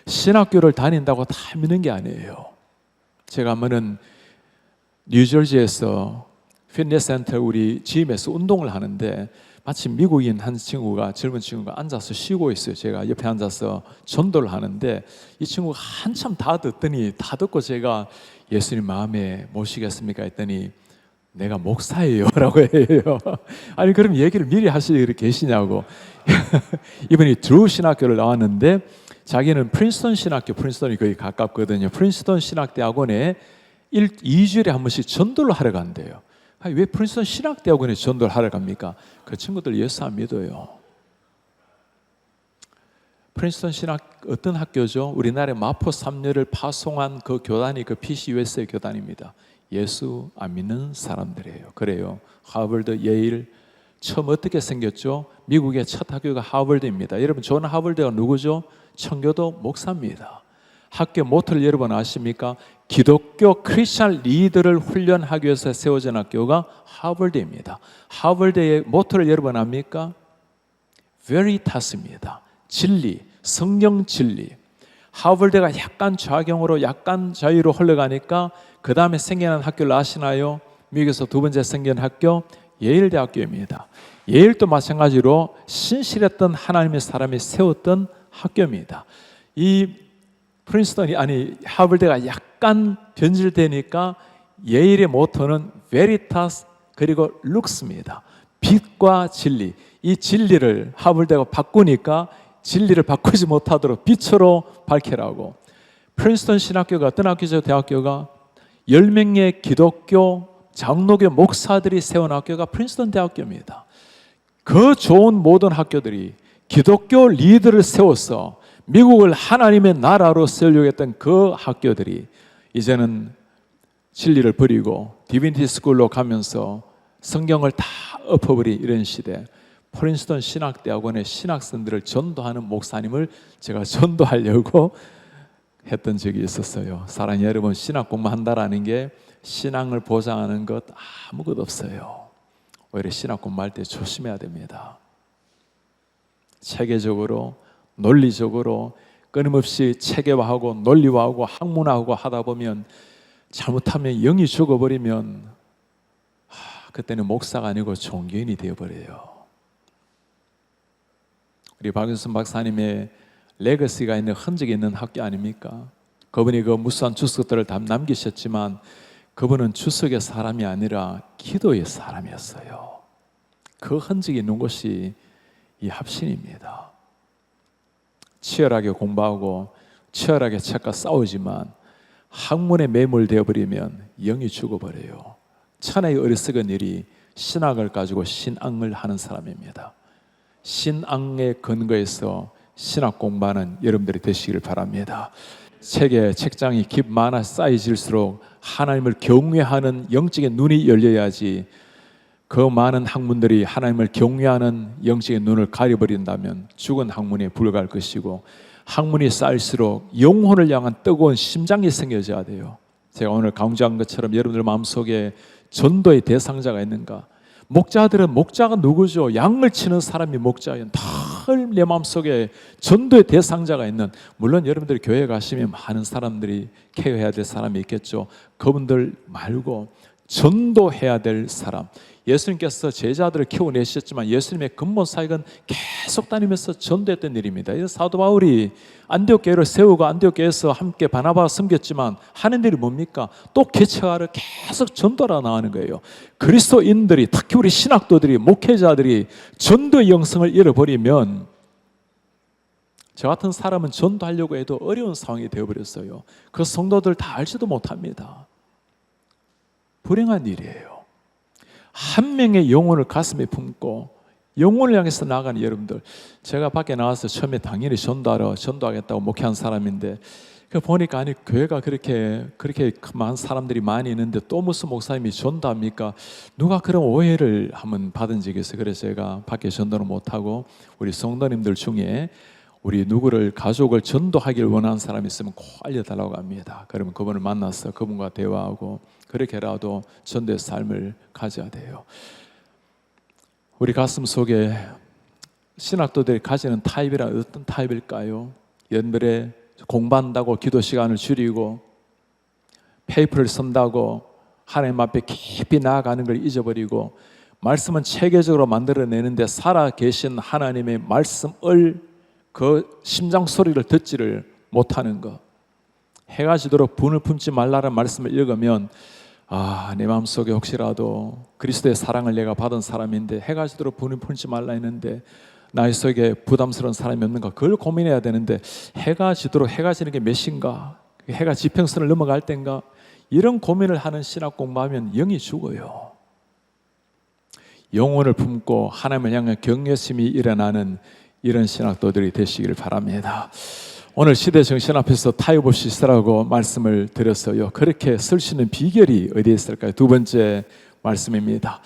A: 신학교를 다닌다고 다 믿는 게 아니에요. 제가 한번은 뉴저지에서 피트니스 센터 우리 짐에서 운동을 하는데 마침 미국인 한 친구가 젊은 친구가 앉아서 쉬고 있어요. 제가 옆에 앉아서 전도를 하는데 이 친구가 한참 다 듣고 제가 예수님 마음에 모시겠습니까 했더니 내가 목사예요 라고 해요. 아니 그럼 얘기를 미리 하시지 계시냐고. 이분이 드루 신학교를 나왔는데 자기는 프린스턴 신학교, 프린스턴이 거의 가깝거든요. 프린스턴 신학대학원에 2주일에 한 번씩 전도를 하러 간대요. 왜 프린스턴 신학대학원에 전도를 하러 갑니까? 그 친구들 예수 안 믿어요. 프린스턴 신학 어떤 학교죠? 우리나라의 마포 3녀를 파송한 그 교단이 그 PCUS의 교단입니다. 예수 안 믿는 사람들이에요. 그래요. 하버드, 예일 처음 어떻게 생겼죠? 미국의 첫 학교가 하버드입니다. 여러분 존 하버드가 누구죠? 청교도 목사입니다. 학교 모토를 여러분 아십니까? 기독교 크리스찬 리더를 훈련하기 위해서 세워진 학교가 하버드입니다. 하버드의 모토를 여러분 압니까? Veritas입니다. 진리, 성경 진리. 하버드가 약간 좌경으로 약간 자유로 흘러가니까 그 다음에 생겨난 학교를 아시나요? 미국에서 두 번째 생긴 학교 예일대학교입니다. 예일도 마찬가지로 신실했던 하나님의 사람이 세웠던 학교입니다. 이 하버드가 약간 변질되니까 예일의 모토는 Veritas 그리고 Lux입니다. 빛과 진리. 이 진리를 하버드가 바꾸니까 진리를 바꾸지 못하도록 빛으로 밝히라고. 프린스턴 신학교가 어떤 학교죠? 대학교가 10명의 기독교 장로교 목사들이 세운 학교가 프린스턴 대학교입니다. 그 좋은 모든 학교들이 기독교 리더를 세워서 미국을 하나님의 나라로 세우려고 했던 그 학교들이 이제는 진리를 버리고 디비니티 스쿨로 가면서 성경을 다 엎어버린 이런 시대. 프린스턴 신학대학원의 신학생들을 전도하는 목사님을 제가 전도하려고 했던 적이 있었어요. 사랑하는 여러분, 신학 공부한다라는 게 신앙을 보장하는 것 아무것도 없어요. 오히려 신학 공부할 때 조심해야 됩니다. 체계적으로, 논리적으로 끊임없이 체계화하고 논리화하고 학문화하고 하다 보면 잘못하면 영이 죽어버리면 그때는 목사가 아니고 종교인이 되어버려요. 우리 박윤선 박사님의 레거시가 있는 흔적이 있는 학교 아닙니까? 그분이 그 무수한 주석들을 다 남기셨지만 그분은 주석의 사람이 아니라 기도의 사람이었어요. 그 흔적이 있는 곳이 이 합신입니다. 치열하게 공부하고 치열하게 책과 싸우지만 학문에 매몰되어 버리면 영이 죽어버려요. 천하의 어리석은 일이 신학을 가지고 신앙을 하는 사람입니다. 신앙의 근거에서 신학 공부하는 여러분들이 되시기를 바랍니다. 책에 책장이 많아 쌓여질수록 하나님을 경외하는 영적인 눈이 열려야지, 그 많은 학문들이 하나님을 경외하는 영적인 눈을 가려버린다면 죽은 학문에 불과할 것이고, 학문이 쌓일수록 영혼을 향한 뜨거운 심장이 생겨져야 돼요. 제가 오늘 강조한 것처럼 여러분들 마음속에 전도의 대상자가 있는가? 목자들은, 목자가 누구죠? 양을 치는 사람이 목자예요. 늘 내 마음속에 전도의 대상자가 있는, 물론 여러분들이 교회 가시면 많은 사람들이 케어해야 될 사람이 있겠죠. 그분들 말고 전도해야 될 사람, 예수님께서 제자들을 키워내셨지만 예수님의 근본 사역은 계속 다니면서 전도했던 일입니다. 사도 바울이 안디옥 교회를 세우고 안디옥 교회에서 함께 바나바와 섬겼지만 하는 일이 뭡니까? 또 개척하러 계속 전도하러 나가는 거예요. 그리스도인들이, 특히 우리 신학도들이, 목회자들이 전도의 영성을 잃어버리면 저 같은 사람은 전도하려고 해도 어려운 상황이 되어버렸어요. 그 성도들 다 알지도 못합니다. 불행한 일이에요. 한 명의 영혼을 가슴에 품고 영혼을 향해서 나아가는 여러분들, 제가 밖에 나와서 처음에 당연히 전도하겠다고 목회한 사람인데, 보니까 아니 교회가 그렇게 많은 사람들이 많이 있는데 또 무슨 목사님이 전도합니까? 누가 그런 오해를 한번 받은 적이 있어요. 그래서 제가 밖에 전도를 못하고 우리 성도님들 중에 우리 누구를, 가족을 전도하기를 원하는 사람이 있으면 꼭 알려달라고 합니다. 그러면 그분을 만나서 그분과 대화하고 그렇게라도 전도의 삶을 가져야 돼요. 우리 가슴 속에 신학도들이 가지는 타입이란 어떤 타입일까요? 연말에 공부한다고 기도 시간을 줄이고 페이퍼를 쓴다고 하나님 앞에 깊이 나아가는 걸 잊어버리고, 말씀은 체계적으로 만들어내는데 살아 계신 하나님의 말씀을, 그 심장 소리를 듣지를 못하는 것. 해가 지도록 분을 품지 말라는 말씀을 읽으면 내 마음속에 혹시라도 그리스도의 사랑을 내가 받은 사람인데 해가 지도록 분을 품지 말라 했는데 나의 속에 부담스러운 사람이 없는가, 그걸 고민해야 되는데, 해가 지도록, 해가 지는 게 몇 시인가, 해가 지평선을 넘어갈 때인가, 이런 고민을 하는 신학 공부하면 영이 죽어요. 영혼을 품고 하나님을 향한 경외심이 일어나는 이런 신학도들이 되시기를 바랍니다. 오늘 시대 정신 앞에서 타협 없이 쓰라고 말씀을 드렸어요. 그렇게 쓸 수 있는 비결이 어디에 있을까요? 두 번째 말씀입니다.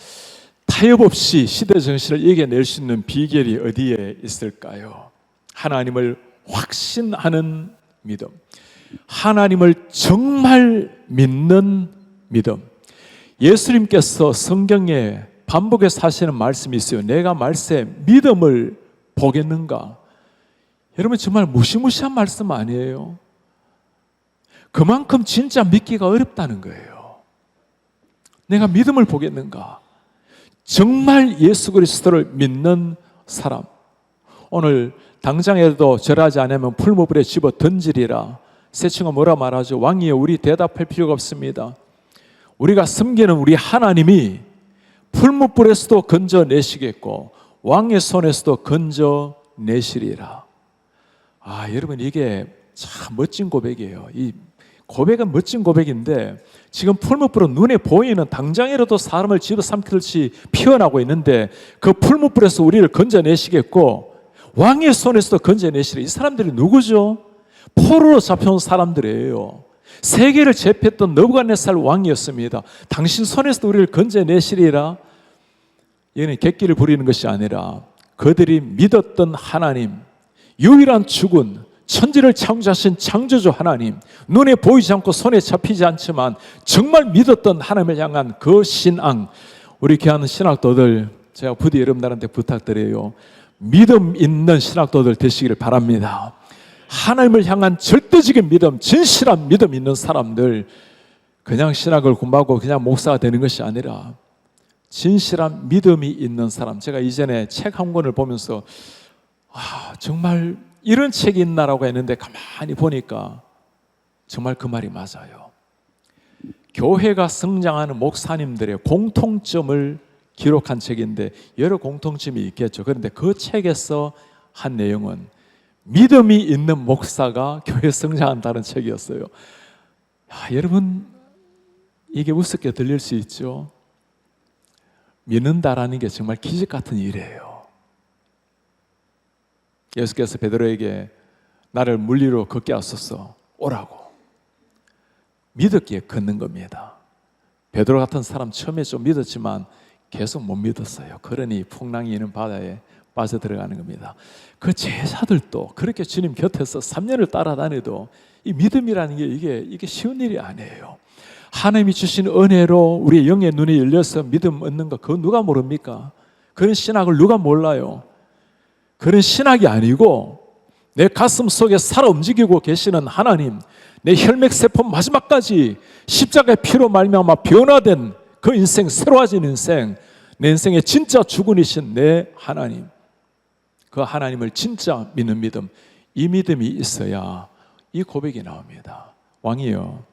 A: 타협 없이 시대 정신을 이겨낼 수 있는 비결이 어디에 있을까요? 하나님을 확신하는 믿음, 하나님을 정말 믿는 믿음. 예수님께서 성경에 반복해서 하시는 말씀이 있어요. 내가 말세 믿음을 보겠는가? 여러분, 정말 무시무시한 말씀 아니에요? 그만큼 진짜 믿기가 어렵다는 거예요. 내가 믿음을 보겠는가? 정말 예수 그리스도를 믿는 사람. 오늘 당장에도 절하지 않으면 풀무불에 집어 던지리라. 세층은 뭐라 말하죠? 왕이여, 우리 대답할 필요가 없습니다. 우리가 섬기는 우리 하나님이 풀무불에서도 건져내시겠고 왕의 손에서도 건져내시리라. 여러분, 이게 참 멋진 고백이에요. 이 고백은 멋진 고백인데, 지금 풀무불은 눈에 보이는, 당장이라도 사람을 집어삼키듯이 피어나고 있는데 그 풀무불에서 우리를 건져내시겠고 왕의 손에서도 건져내시리라. 이 사람들이 누구죠? 포로로 잡혀온 사람들이에요. 세계를 제패했던 느부갓네살 왕이었습니다. 당신 손에서도 우리를 건져내시리라. 이는 객기를 부리는 것이 아니라 그들이 믿었던 하나님, 유일한 죽은 천지를 창조하신 창조주 하나님, 눈에 보이지 않고 손에 잡히지 않지만 정말 믿었던 하나님을 향한 그 신앙, 우리 귀한 신학도들 제가 부디 여러분들한테 부탁드려요. 믿음 있는 신학도들 되시기를 바랍니다. 하나님을 향한 절대적인 믿음, 진실한 믿음 있는 사람들, 그냥 신학을 공부하고 그냥 목사가 되는 것이 아니라 진실한 믿음이 있는 사람. 제가 이전에 책 한 권을 보면서 정말 이런 책이 있나라고 했는데 가만히 보니까 정말 그 말이 맞아요. 교회가 성장하는 목사님들의 공통점을 기록한 책인데 여러 공통점이 있겠죠. 그런데 그 책에서 한 내용은 믿음이 있는 목사가 교회 성장한다는 책이었어요. 여러분, 이게 우습게 들릴 수 있죠. 믿는다라는 게 정말 기적 같은 일이에요. 예수께서 베드로에게 나를 물리로 걷게 하소서 오라고 믿었기에 걷는 겁니다. 베드로 같은 사람 처음에 좀 믿었지만 계속 못 믿었어요. 그러니 풍랑이 있는 바다에 빠져들어가는 겁니다. 그 제자들도 그렇게 주님 곁에서 3년을 따라다녀도 이 믿음이라는 게 이게 쉬운 일이 아니에요. 하나님이 주신 은혜로 우리의 영의 눈이 열려서 믿음 얻는 거 그거 누가 모릅니까? 그런 신학을 누가 몰라요? 그런 신학이 아니고 내 가슴 속에 살아 움직이고 계시는 하나님, 내 혈맥세포 마지막까지 십자가의 피로 말미암아 변화된 그 인생, 새로워진 인생, 내 인생의 진짜 주군이신 내 하나님, 그 하나님을 진짜 믿는 믿음, 이 믿음이 있어야 이 고백이 나옵니다. 왕이여,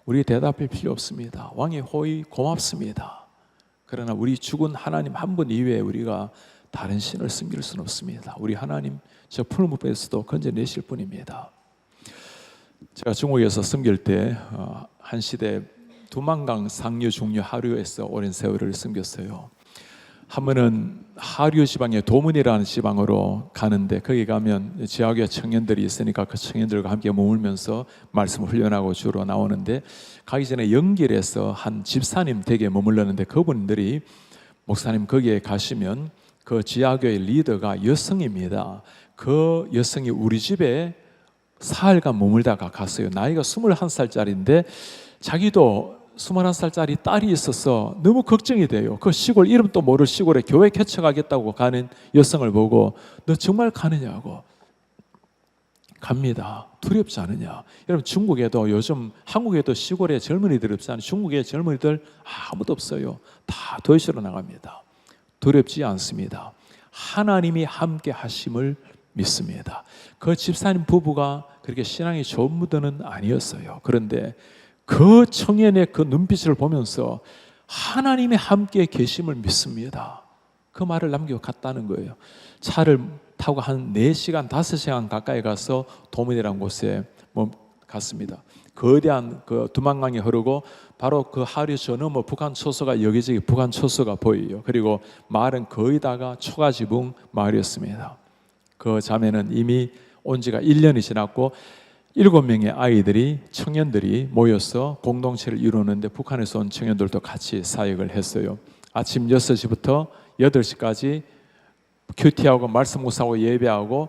A: 우리 대답할 필요 없습니다. 왕의 호의 고맙습니다. 그러나 우리 죽은 하나님 한 분 이외에 우리가 다른 신을 섬길 수는 없습니다. 우리 하나님 저 푸른 무배에서도 건져내실 분입니다. 제가 중국에서 섬길 때 한 시대 두만강 상류 중류 하류에서 오랜 세월을 섬겼어요. 한 번은 하류 지방의 도문이라는 지방으로 가는데 거기 가면 지하교회 청년들이 있으니까 그 청년들과 함께 머물면서 말씀을 훈련하고 주로 나오는데 가기 전에 연길에서 한 집사님 댁에 머물렀는데 그분들이 목사님 거기에 가시면 그 지하교회 리더가 여성입니다. 그 여성이 우리 집에 사흘간 머물다가 갔어요. 나이가 21살짜리인데 자기도 21살짜리 딸이 있어서 너무 걱정이 돼요. 그 시골 이름도 모를 시골에 교회 개척하겠다고 가는 여성을 보고 너 정말 가느냐고. 갑니다. 두렵지 않으냐. 여러분 중국에도 요즘 한국에도 시골에 젊은이들 없지 않아요. 중국에 젊은이들 아무도 없어요. 다 도시로 나갑니다. 두렵지 않습니다. 하나님이 함께 하심을 믿습니다. 그 집사님 부부가 그렇게 신앙이 좋은 분들은 아니었어요. 그런데 그 청년의 그 눈빛을 보면서 하나님이 함께 계심을 믿습니다. 그 말을 남기고 갔다는 거예요. 차를 타고 한 4시간, 5시간 가까이 가서 도문이라는 곳에 갔습니다. 거대한 그 두만강이 흐르고 바로 그 하류 저 너머 북한 초소가 여기저기 북한 초소가 보여요. 그리고 마을은 거의 다가 초가지붕 마을이었습니다. 그 자매는 이미 온 지가 1년이 지났고 7명의 아이들이 청년들이 모여서 공동체를 이루는데 북한에서 온 청년들도 같이 사역을 했어요. 아침 6시부터 8시까지 큐티하고 말씀 묵상하고 예배하고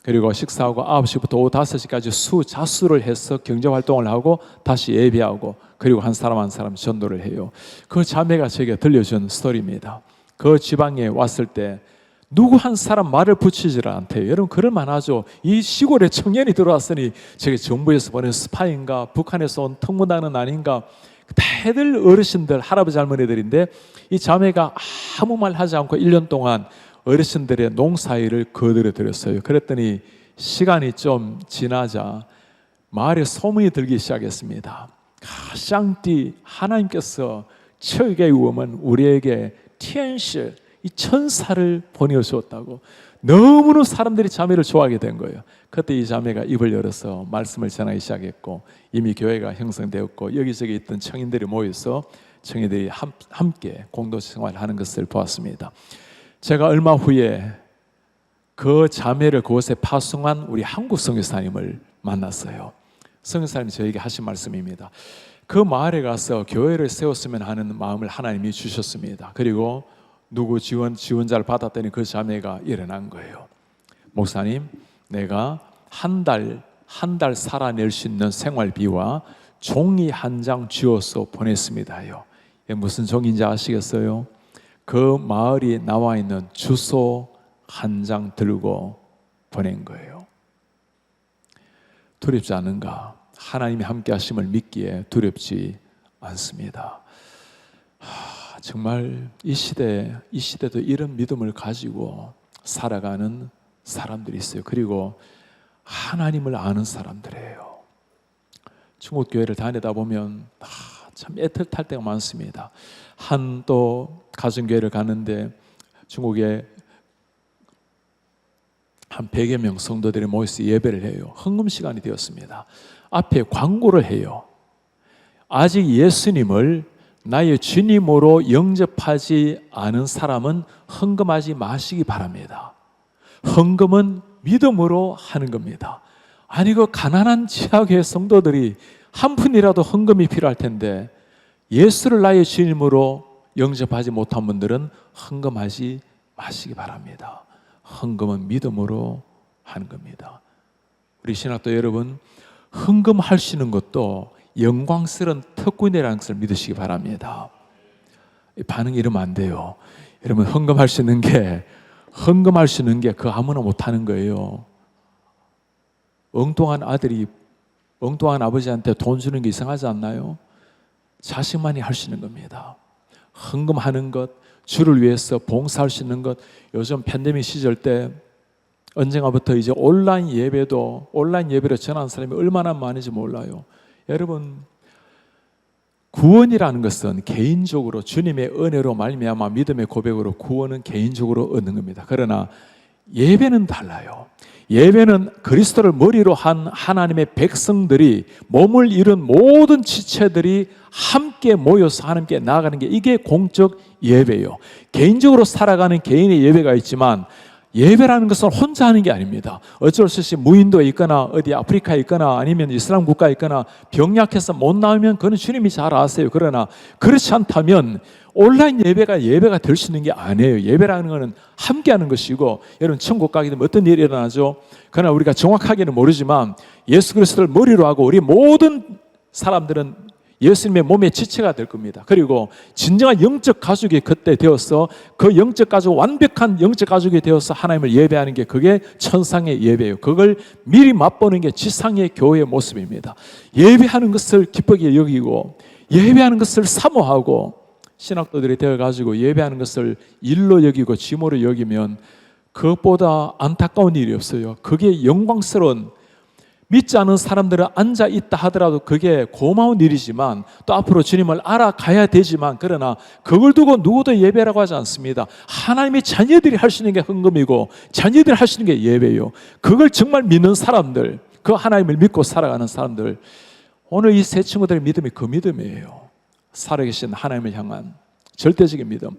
A: 그리고 식사하고 9시부터 오후 5시까지 수자수를 해서 경제활동을 하고 다시 예배하고 그리고 한 사람 한 사람 전도를 해요. 그 자매가 제게 들려준 스토리입니다. 그 지방에 왔을 때 누구 한 사람 말을 붙이질 않대요. 여러분 그럴만하죠. 이 시골에 청년이 들어왔으니 저게 정부에서 보낸 스파인가 북한에서 온 특무단은 아닌가. 다들 어르신들 할아버지 할머니들인데 이 자매가 아무 말 하지 않고 1년 동안 어르신들의 농사일을 거들어 드렸어요. 그랬더니 시간이 좀 지나자 마을에 소문이 들기 시작했습니다. 샹띠 하나님께서 철의 우엄은 우리에게天使 이 천사를 보내주었다고 너무나 사람들이 자매를 좋아하게 된 거예요. 그때 이 자매가 입을 열어서 말씀을 전하기 시작했고 이미 교회가 형성되었고 여기저기 있던 청인들이 모여서 청인들이 함께 공동생활을 하는 것을 보았습니다. 제가 얼마 후에 그 자매를 그곳에 파송한 우리 한국 선교사님을 만났어요. 선교사님이 저에게 하신 말씀입니다. 그 마을에 가서 교회를 세웠으면 하는 마음을 하나님이 주셨습니다. 그리고 누구 지원자를 받았더니 그 자매가 일어난 거예요. 목사님, 내가 한 달 살아낼 수 있는 생활비와 종이 한 장 쥐어서 보냈습니다요. 무슨 종인지 아시겠어요? 그 마을이 나와 있는 주소 한 장 들고 보낸 거예요. 두렵지 않은가? 하나님이 함께 하심을 믿기에 두렵지 않습니다. 정말 이 시대도 이런 믿음을 가지고 살아가는 사람들이 있어요. 그리고 하나님을 아는 사람들이에요. 중국 교회를 다니다 보면 참 애틋할 때가 많습니다. 한 또 가정교회를 가는데 중국에 한 100여 명 성도들이 모여서 예배를 해요. 헌금 시간이 되었습니다. 앞에 광고를 해요. 아직 예수님을 나의 주님으로 영접하지 않은 사람은 헌금하지 마시기 바랍니다. 헌금은 믿음으로 하는 겁니다. 아니 그 가난한 지하교회 성도들이 한 푼이라도 헌금이 필요할 텐데 예수를 나의 주님으로 영접하지 못한 분들은 헌금하지 마시기 바랍니다. 헌금은 믿음으로 하는 겁니다. 우리 신학도 여러분, 헌금하시는 것도 영광스러운 특권이라는 것을 믿으시기 바랍니다. 반응이 이러면 안 돼요. 여러분, 헌금할 수 있는 게 그 아무나 못하는 거예요. 엉뚱한 아들이 엉뚱한 아버지한테 돈 주는 게 이상하지 않나요? 자식만이 할 수 있는 겁니다. 헌금하는 것, 주를 위해서 봉사할 수 있는 것. 요즘 팬데믹 시절 때 언젠가부터 이제 온라인 예배로 전하는 사람이 얼마나 많은지 몰라요. 여러분, 구원이라는 것은 개인적으로 주님의 은혜로 말미암아 믿음의 고백으로 구원은 개인적으로 얻는 겁니다. 그러나 예배는 달라요. 예배는 그리스도를 머리로 한 하나님의 백성들이 몸을 이룬 모든 지체들이 함께 모여서 하나님께 나아가는 게 이게 공적 예배예요. 개인적으로 살아가는 개인의 예배가 있지만 예배라는 것은 혼자 하는 게 아닙니다. 어쩔 수 없이 무인도에 있거나 어디 아프리카에 있거나 아니면 이슬람 국가에 있거나 병약해서 못 나오면 그건 주님이 잘 아세요. 그러나 그렇지 않다면 온라인 예배가 될 수 있는 게 아니에요. 예배라는 것은 함께 하는 것이고, 여러분 천국 가게 되면 어떤 일이 일어나죠? 그러나 우리가 정확하게는 모르지만 예수 그리스도를 머리로 하고 우리 모든 사람들은 예수님의 몸의 지체가 될 겁니다. 그리고 진정한 영적 가족이 그때 되어서 그 영적 가족, 완벽한 영적 가족이 되어서 하나님을 예배하는 게 그게 천상의 예배예요. 그걸 미리 맛보는 게 지상의 교회의 모습입니다. 예배하는 것을 기쁘게 여기고 예배하는 것을 사모하고 신학도들이 되어가지고 예배하는 것을 일로 여기고 지모로 여기면 그것보다 안타까운 일이 없어요. 그게 영광스러운, 믿지 않은 사람들은 앉아 있다 하더라도 그게 고마운 일이지만 또 앞으로 주님을 알아가야 되지만, 그러나 그걸 두고 누구도 예배라고 하지 않습니다. 하나님의 자녀들이 할 수 있는 게 헌금이고 자녀들이 할 수 있는 게 예배예요. 그걸 정말 믿는 사람들, 그 하나님을 믿고 살아가는 사람들, 오늘 이 세 친구들의 믿음이 그 믿음이에요. 살아계신 하나님을 향한 절대적인 믿음.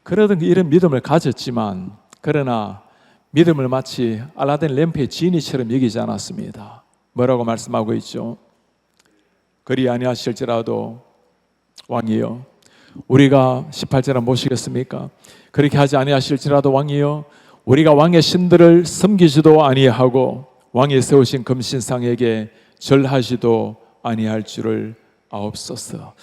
A: 그러던 이런 믿음을 가졌지만, 그러나 믿음을 마치 알라딘 램프의 지니처럼 여기지 않았습니다. 뭐라고 말씀하고 있죠? 그리 아니하실지라도 왕이여, 우리가 18절에 모시겠습니까? 그렇게 하지 아니하실지라도 왕이여, 우리가 왕의 신들을 섬기지도 아니하고 왕이 세우신 금신상에게 절하지도 아니할 줄을 아옵소서.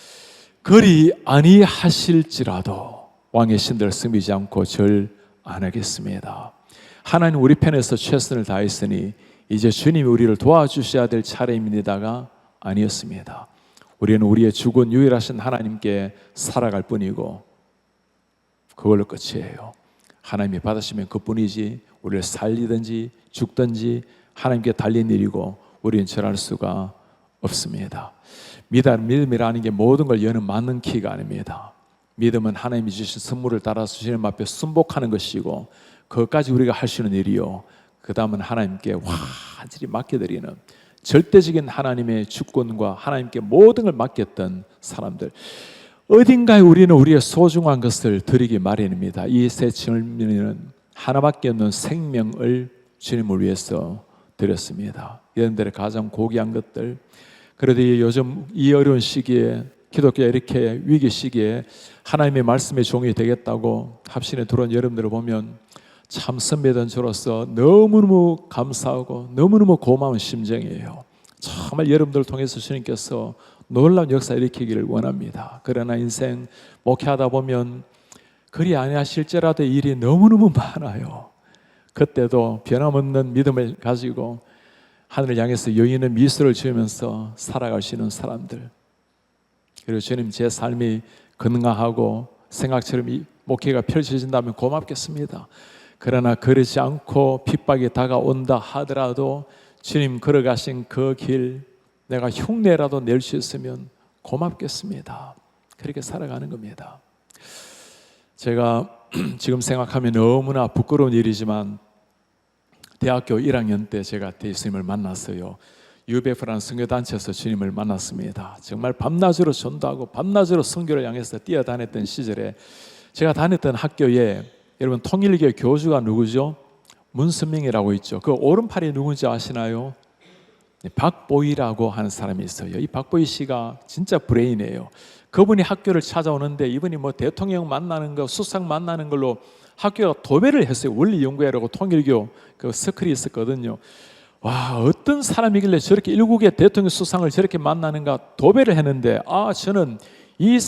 A: 그리 아니하실지라도 왕의 신들을 섬기지 않고 절 안 하겠습니다. 하나님 우리 편에서 최선을 다했으니 이제 주님이 우리를 도와주셔야 될 차례입니다가 아니었습니다. 우리는 우리의 주권 유일하신 하나님께 살아갈 뿐이고 그걸로 끝이에요. 하나님이 받으시면 그뿐이지 우리를 살리든지 죽든지 하나님께 달린 일이고 우리는 절할 수가 없습니다. 믿음이라는 게 모든 걸 여는 맞는 키가 아닙니다. 믿음은 하나님이 주신 선물을 따라서 주님 앞에 순복하는 것이고 그것까지 우리가 할 수 있는 일이요, 그 다음은 하나님께 완전히 맡겨드리는 절대적인 하나님의 주권과 하나님께 모든 걸 맡겼던 사람들, 어딘가에 우리는 우리의 소중한 것을 드리기 마련입니다. 이 세 친구는 하나밖에 없는 생명을 주님을 위해서 드렸습니다. 여러분들의 가장 고귀한 것들. 그래도 요즘 이 어려운 시기에, 기독교가 이렇게 위기 시기에 하나님의 말씀의 종이 되겠다고 합신에 들어온 여러분들을 보면 참 선배된 저로서 너무너무 감사하고 너무너무 고마운 심정이에요. 정말 여러분들을 통해서 주님께서 놀라운 역사 일으키기를 원합니다. 그러나 인생 목회하다 보면 그리 아니하실지라도 일이 너무너무 많아요. 그때도 변함없는 믿음을 가지고 하늘을 향해서 여유 있는 미소를 지으면서 살아가시는 사람들, 그리고 주님, 제 삶이 건강하고 생각처럼 이 목회가 펼쳐진다면 고맙겠습니다. 그러나 그러지 않고 핍박이 다가온다 하더라도 주님 걸어가신 그 길 내가 흉내라도 낼 수 있으면 고맙겠습니다. 그렇게 살아가는 겁니다. 제가 지금 생각하면 너무나 부끄러운 일이지만 대학교 1학년 때 제가 예수님을 만났어요. UBF라는 선교단체에서 주님을 만났습니다. 정말 밤낮으로 전도하고 밤낮으로 선교를 향해서 뛰어다녔던 시절에 제가 다녔던 학교에 여러분 통일교 교주가 누구죠? 문선명이라고 있죠. 그 오른팔이 누군지 아시나요? 박보희라고 하는 사람이 있어요. 이 박보희 씨가 진짜 브레인이에요. 그분이 학교를 찾아오는데 이분이 뭐 대통령 만나는 거, 수상 만나는 걸로 학교가 도배를 했어요. 원리연구회라고 통일교 그 서클이 있었거든요. 와, 어떤 사람이길래 저렇게 일국의 대통령 수상을 저렇게 만나는가 도배를 했는데, 저는 이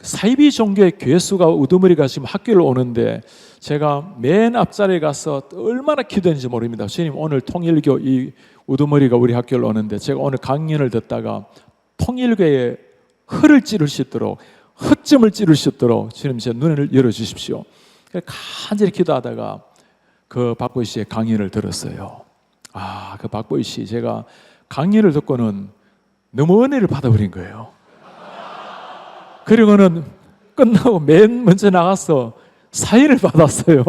A: 사이비 종교의 괴수가 우두머리가 지금 학교를 오는데 제가 맨 앞자리에 가서 얼마나 기도했는지 모릅니다. 주님, 오늘 통일교 이 우두머리가 우리 학교를 오는데 제가 오늘 강연을 듣다가 통일교의 흙을 찌를 수 있도록, 흑점을 찌를 수 있도록 주님 제 눈을 열어주십시오. 간절히 기도하다가 그 박보희 씨의 강연을 들었어요. 그 박보희 씨, 제가 강연을 듣고는 너무 은혜를 받아버린 거예요. 그리고는 끝나고 맨 먼저 나가서 사인을 받았어요.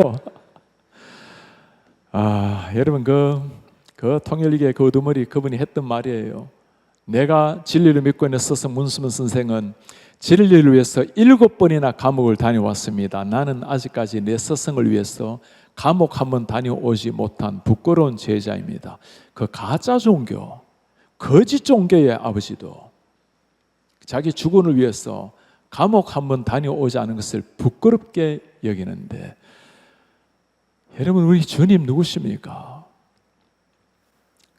A: 여러분 그 통일교의 그 우두머리 그분이 했던 말이에요. 내가 진리를 믿고 있는 서성 문수문 선생은 진리를 위해서 7번이나 감옥을 다녀왔습니다. 나는 아직까지 내 서성을 위해서 감옥 한 번 다녀오지 못한 부끄러운 제자입니다. 그 가짜 종교, 거짓 종교의 아버지도 자기 주군을 위해서 감옥 한 번 다녀오지 않은 것을 부끄럽게 여기는데, 여러분 우리 주님 누구십니까?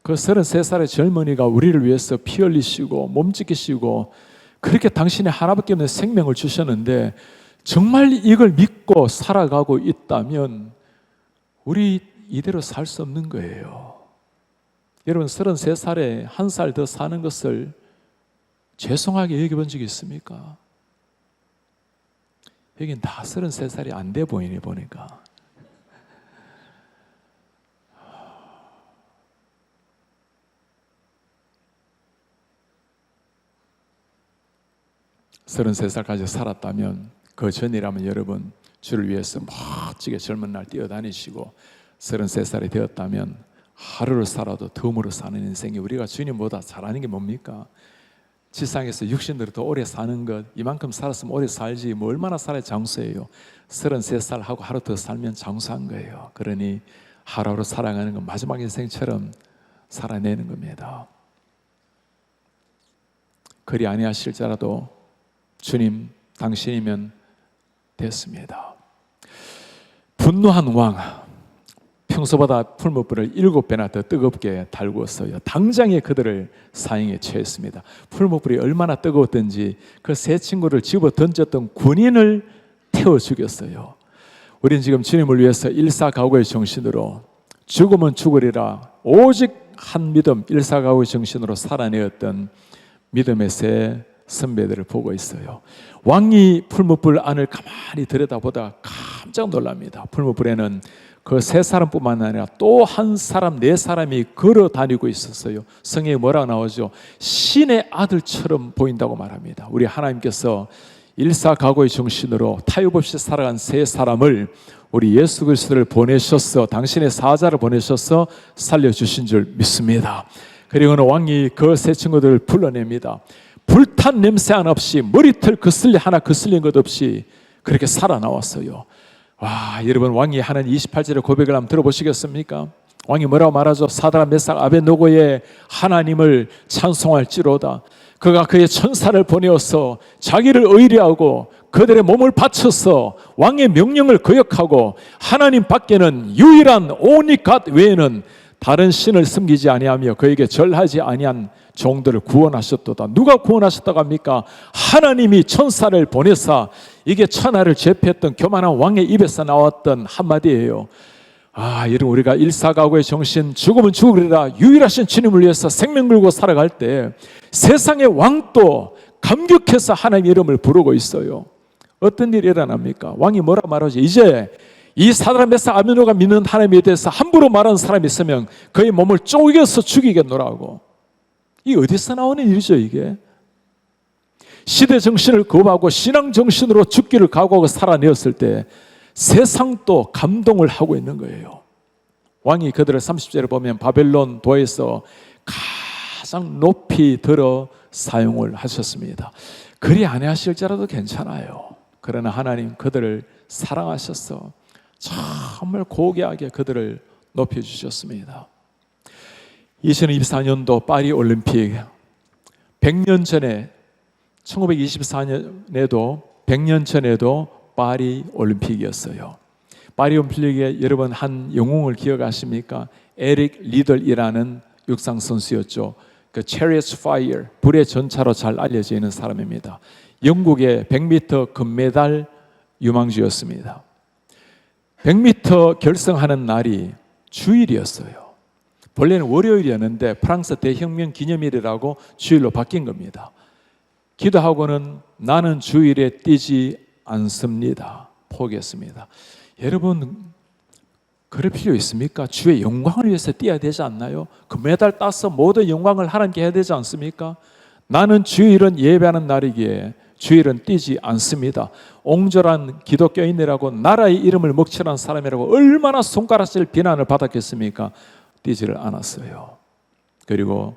A: 그 33살의 젊은이가 우리를 위해서 피 흘리시고 몸 찢기시고 그렇게 당신의 하나밖에 없는 생명을 주셨는데, 정말 이걸 믿고 살아가고 있다면 우리 이대로 살 수 없는 거예요. 여러분 33살에 한 살 더 사는 것을 죄송하게 여겨본 적이 있습니까? 여긴 다 33살이 안 돼 보이네 보니까. 서른세 살까지 살았다면 그 전이라면 여러분 주를 위해서 멋지게 젊은 날 뛰어다니시고 33살이 되었다면 하루를 살아도 덤으로 사는 인생이, 우리가 주님보다 잘하는 게 뭡니까? 지상에서 육신으로 더 오래 사는 것, 이만큼 살았으면 오래 살지 뭐 얼마나 살아야 장수예요. 33살 하고 하루 더 살면 장수한 거예요. 그러니 하루하루 살아가는 건 마지막 인생처럼 살아내는 겁니다. 그리 아니하실지라도 주님 당신이면 됐습니다. 분노한 왕, 평소보다 풀무불을 7배나 더 뜨겁게 달구었어요. 당장에 그들을 사형에 처했습니다. 풀무불이 얼마나 뜨거웠던지 그 세 친구를 집어 던졌던 군인을 태워 죽였어요. 우리는 지금 주님을 위해서 일사각오의 정신으로 죽으면 죽으리라 오직 한 믿음, 일사각오의 정신으로 살아내었던 믿음의 새 선배들을 보고 있어요. 왕이 풀무불 안을 가만히 들여다보다 깜짝 놀랍니다. 풀무불에는 그 세 사람뿐만 아니라 또 한 사람, 네 사람이 걸어 다니고 있었어요. 성경에 뭐라고 나오죠? 신의 아들처럼 보인다고 말합니다. 우리 하나님께서 일사각오의 정신으로 타협 없이 살아간 세 사람을, 우리 예수 그리스도를 보내셔서, 당신의 사자를 보내셔서 살려주신 줄 믿습니다. 그리고는 왕이 그 세 친구들을 불러냅니다. 불탄 냄새 하나 없이, 머리털 하나 거슬린 것 없이 그렇게 살아나왔어요. 와, 여러분 왕이 하는 28절의 고백을 한번 들어보시겠습니까? 왕이 뭐라고 말하죠? 사드락 메삭 아벳노고의 하나님을 찬송할지로다. 그가 그의 천사를 보내어서 자기를 의뢰하고 그들의 몸을 바쳐서 왕의 명령을 거역하고 하나님 밖에는 유일한 only God 외에는 다른 신을 섬기지 아니하며 그에게 절하지 아니한 종들을 구원하셨도다. 누가 구원하셨다고 합니까? 하나님이 천사를 보내사, 이게 천하를 제패했던 교만한 왕의 입에서 나왔던 한마디예요. 여러분, 우리가 일사각오의 정신, 죽으면 죽으리라 유일하신 주님을 위해서 생명 걸고 살아갈 때 세상의 왕도 감격해서 하나님의 이름을 부르고 있어요. 어떤 일이 일어납니까? 왕이 뭐라 말하지? 이제 이 사드락 메삭 아벤노가 믿는 하나님에 대해서 함부로 말하는 사람이 있으면 그의 몸을 쪼개서 죽이겠노라고. 이게 어디서 나오는 일이죠, 이게? 시대 정신을 거부하고 신앙 정신으로 죽기를 각오하고 살아내었을 때 세상도 감동을 하고 있는 거예요. 왕이 그들을 30절에 보면 바벨론 도에서 가장 높이 들어 사용을 하셨습니다. 그리 안 하실지라도 괜찮아요. 그러나 하나님 그들을 사랑하셔서 정말 고귀하게 그들을 높여주셨습니다. 2024년도 파리 올림픽 100년 전에 1924년에도 100년 전에도 파리 올림픽이었어요. 파리 올림픽에 여러분 한 영웅을 기억하십니까? 에릭 리들이라는 육상 선수였죠. 그 Chariots Fire, 불의 전차로 잘 알려져 있는 사람입니다. 영국의 100m 금메달 유망주였습니다. 100m 결승하는 날이 주일이었어요. 원래는 월요일이었는데 프랑스 대혁명 기념일이라고 주일로 바뀐 겁니다. 기도하고는 나는 주일에 뛰지 않습니다. 포기했습니다. 여러분, 그럴 필요 있습니까? 주의 영광을 위해서 뛰어야 되지 않나요? 금메달 따서 모든 영광을 하나님께 해야 되지 않습니까? 나는 주일은 예배하는 날이기에 주일은 뛰지 않습니다. 옹졸한 기독교인이라고 나라의 이름을 먹칠한 사람이라고 얼마나 손가락질 비난을 받았겠습니까? 뛰지를 않았어요. 그리고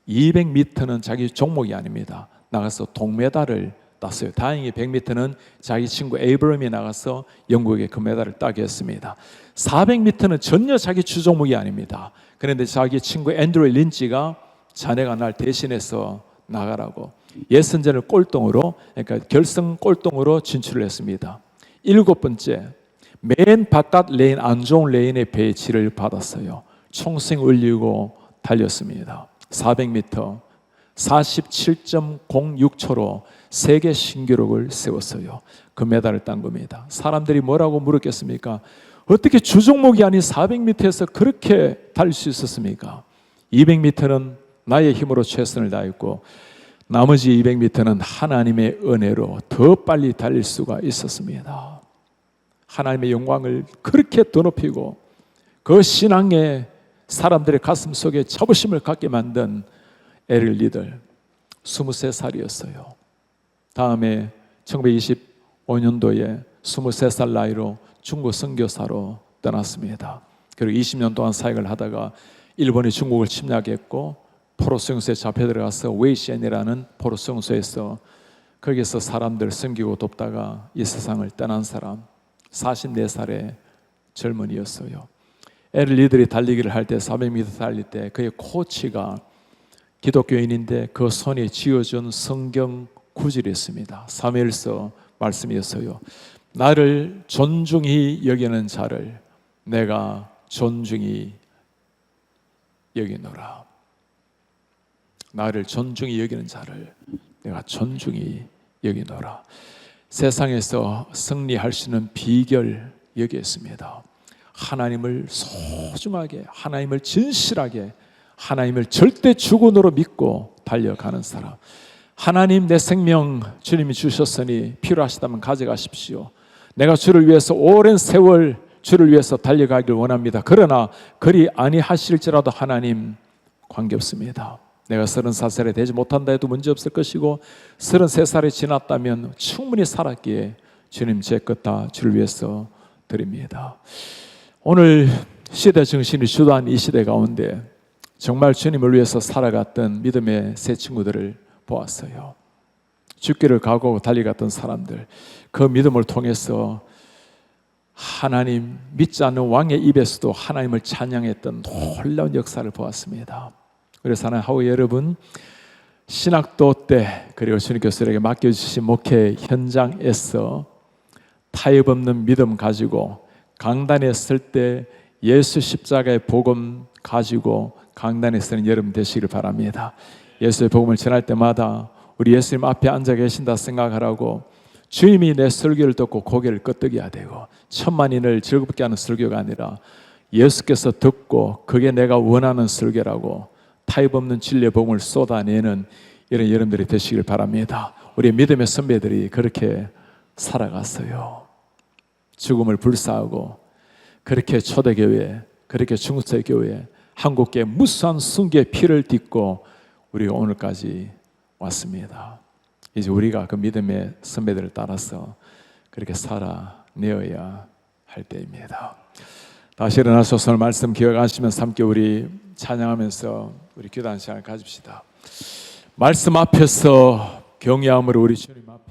A: 200m는 자기 종목이 아닙니다. 나가서 동메달을 땄어요. 다행히 100m는 자기 친구 에이브럼이 나가서 영국의 금메달을 따게 했습니다. 400m는 전혀 자기 주종목이 아닙니다. 그런데 자기 친구 앤드류 린치가 자네가 날 대신해서 나가라고 예선전을 꼴등으로, 그러니까 결승 꼴등으로 진출을 했습니다. 7번째, 맨 바깥 레인, 안 좋은 레인의 배치를 받았어요. 총승 올리고 달렸습니다. 400m 47.06초로 세계 신기록을 세웠어요. 금메달을 딴 겁니다. 사람들이 뭐라고 물었겠습니까? 어떻게 주종목이 아닌 400m에서 그렇게 달릴 수 있었습니까? 200m는 나의 힘으로 최선을 다했고 나머지 200m는 하나님의 은혜로 더 빨리 달릴 수가 있었습니다. 하나님의 영광을 그렇게 더 높이고 그 신앙에 사람들의 가슴 속에 자부심을 갖게 만든 에릭 리들 23살이었어요. 다음에 1925년도에 23살 나이로 중국 선교사로 떠났습니다. 그리고 20년 동안 사역을 하다가 일본이 중국을 침략했고 포로 수용소에 잡혀 들어가서 웨이시엔이라는 포로 수용소에서 거기서 사람들 섬기고 돕다가 이 세상을 떠난 사람, 44살의 젊은이였어요. 에릭 리들이 달리기를 할 때 400m 달릴 때 그의 코치가 기독교인인데 그 손에 쥐어준 성경 구절이 있습니다. 사무엘서 말씀이었어요. 나를 존중히 여기는 자를 내가 존중히 여기노라. 나를 존중히 여기는 자를 내가 존중히 여기노라. 세상에서 승리할 수 있는 비결 여기에 있습니다. 하나님을 소중하게, 하나님을 진실하게, 하나님을 절대 주권으로 믿고 달려가는 사람. 하나님, 내 생명 주님이 주셨으니 필요하시다면 가져가십시오. 내가 주를 위해서 오랜 세월 주를 위해서 달려가길 원합니다. 그러나 그리 아니하실지라도 하나님 관계없습니다. 내가 34살에 되지 못한다 해도 문제없을 것이고 33살이 지났다면 충분히 살았기에 주님 제 것 다 주를 위해서 드립니다. 오늘 시대 정신이 주도한 이 시대 가운데 정말 주님을 위해서 살아갔던 믿음의 새 친구들을 보았어요. 죽기를 각오하고 달려갔던 사람들, 그 믿음을 통해서 하나님, 믿지 않는 왕의 입에서도 하나님을 찬양했던 놀라운 역사를 보았습니다. 그래서 하나님, 여러분, 신학도 때 그리고 주님께서 우리에게 맡겨주신 목회 현장에서 타협 없는 믿음 가지고 강단에 설 때 예수 십자가의 복음 가지고 강단에 서는 여러분 되시기를 바랍니다. 예수의 복음을 전할 때마다 우리 예수님 앞에 앉아 계신다 생각하라고 주님이 내 설교를 듣고 고개를 끄덕여야 되고 천만인을 즐겁게 하는 설교가 아니라 예수께서 듣고 그게 내가 원하는 설교라고 타협 없는 진리의 복음을 쏟아내는 이런 여러분들이 되시길 바랍니다. 우리 믿음의 선배들이 그렇게 살아갔어요. 죽음을 불사하고 그렇게 초대교회, 그렇게 중세교회, 한국교회 무수한 순교의 피를 딛고 우리가 오늘까지 왔습니다. 이제 우리가 그 믿음의 선배들을 따라서 그렇게 살아내어야 할 때입니다. 다시 일어나셔서 오늘 말씀 기억하시면서 함께 우리 찬양하면서 우리 기도하는 시간을 가집시다. 말씀 앞에서 경외함으로 우리 주님 앞에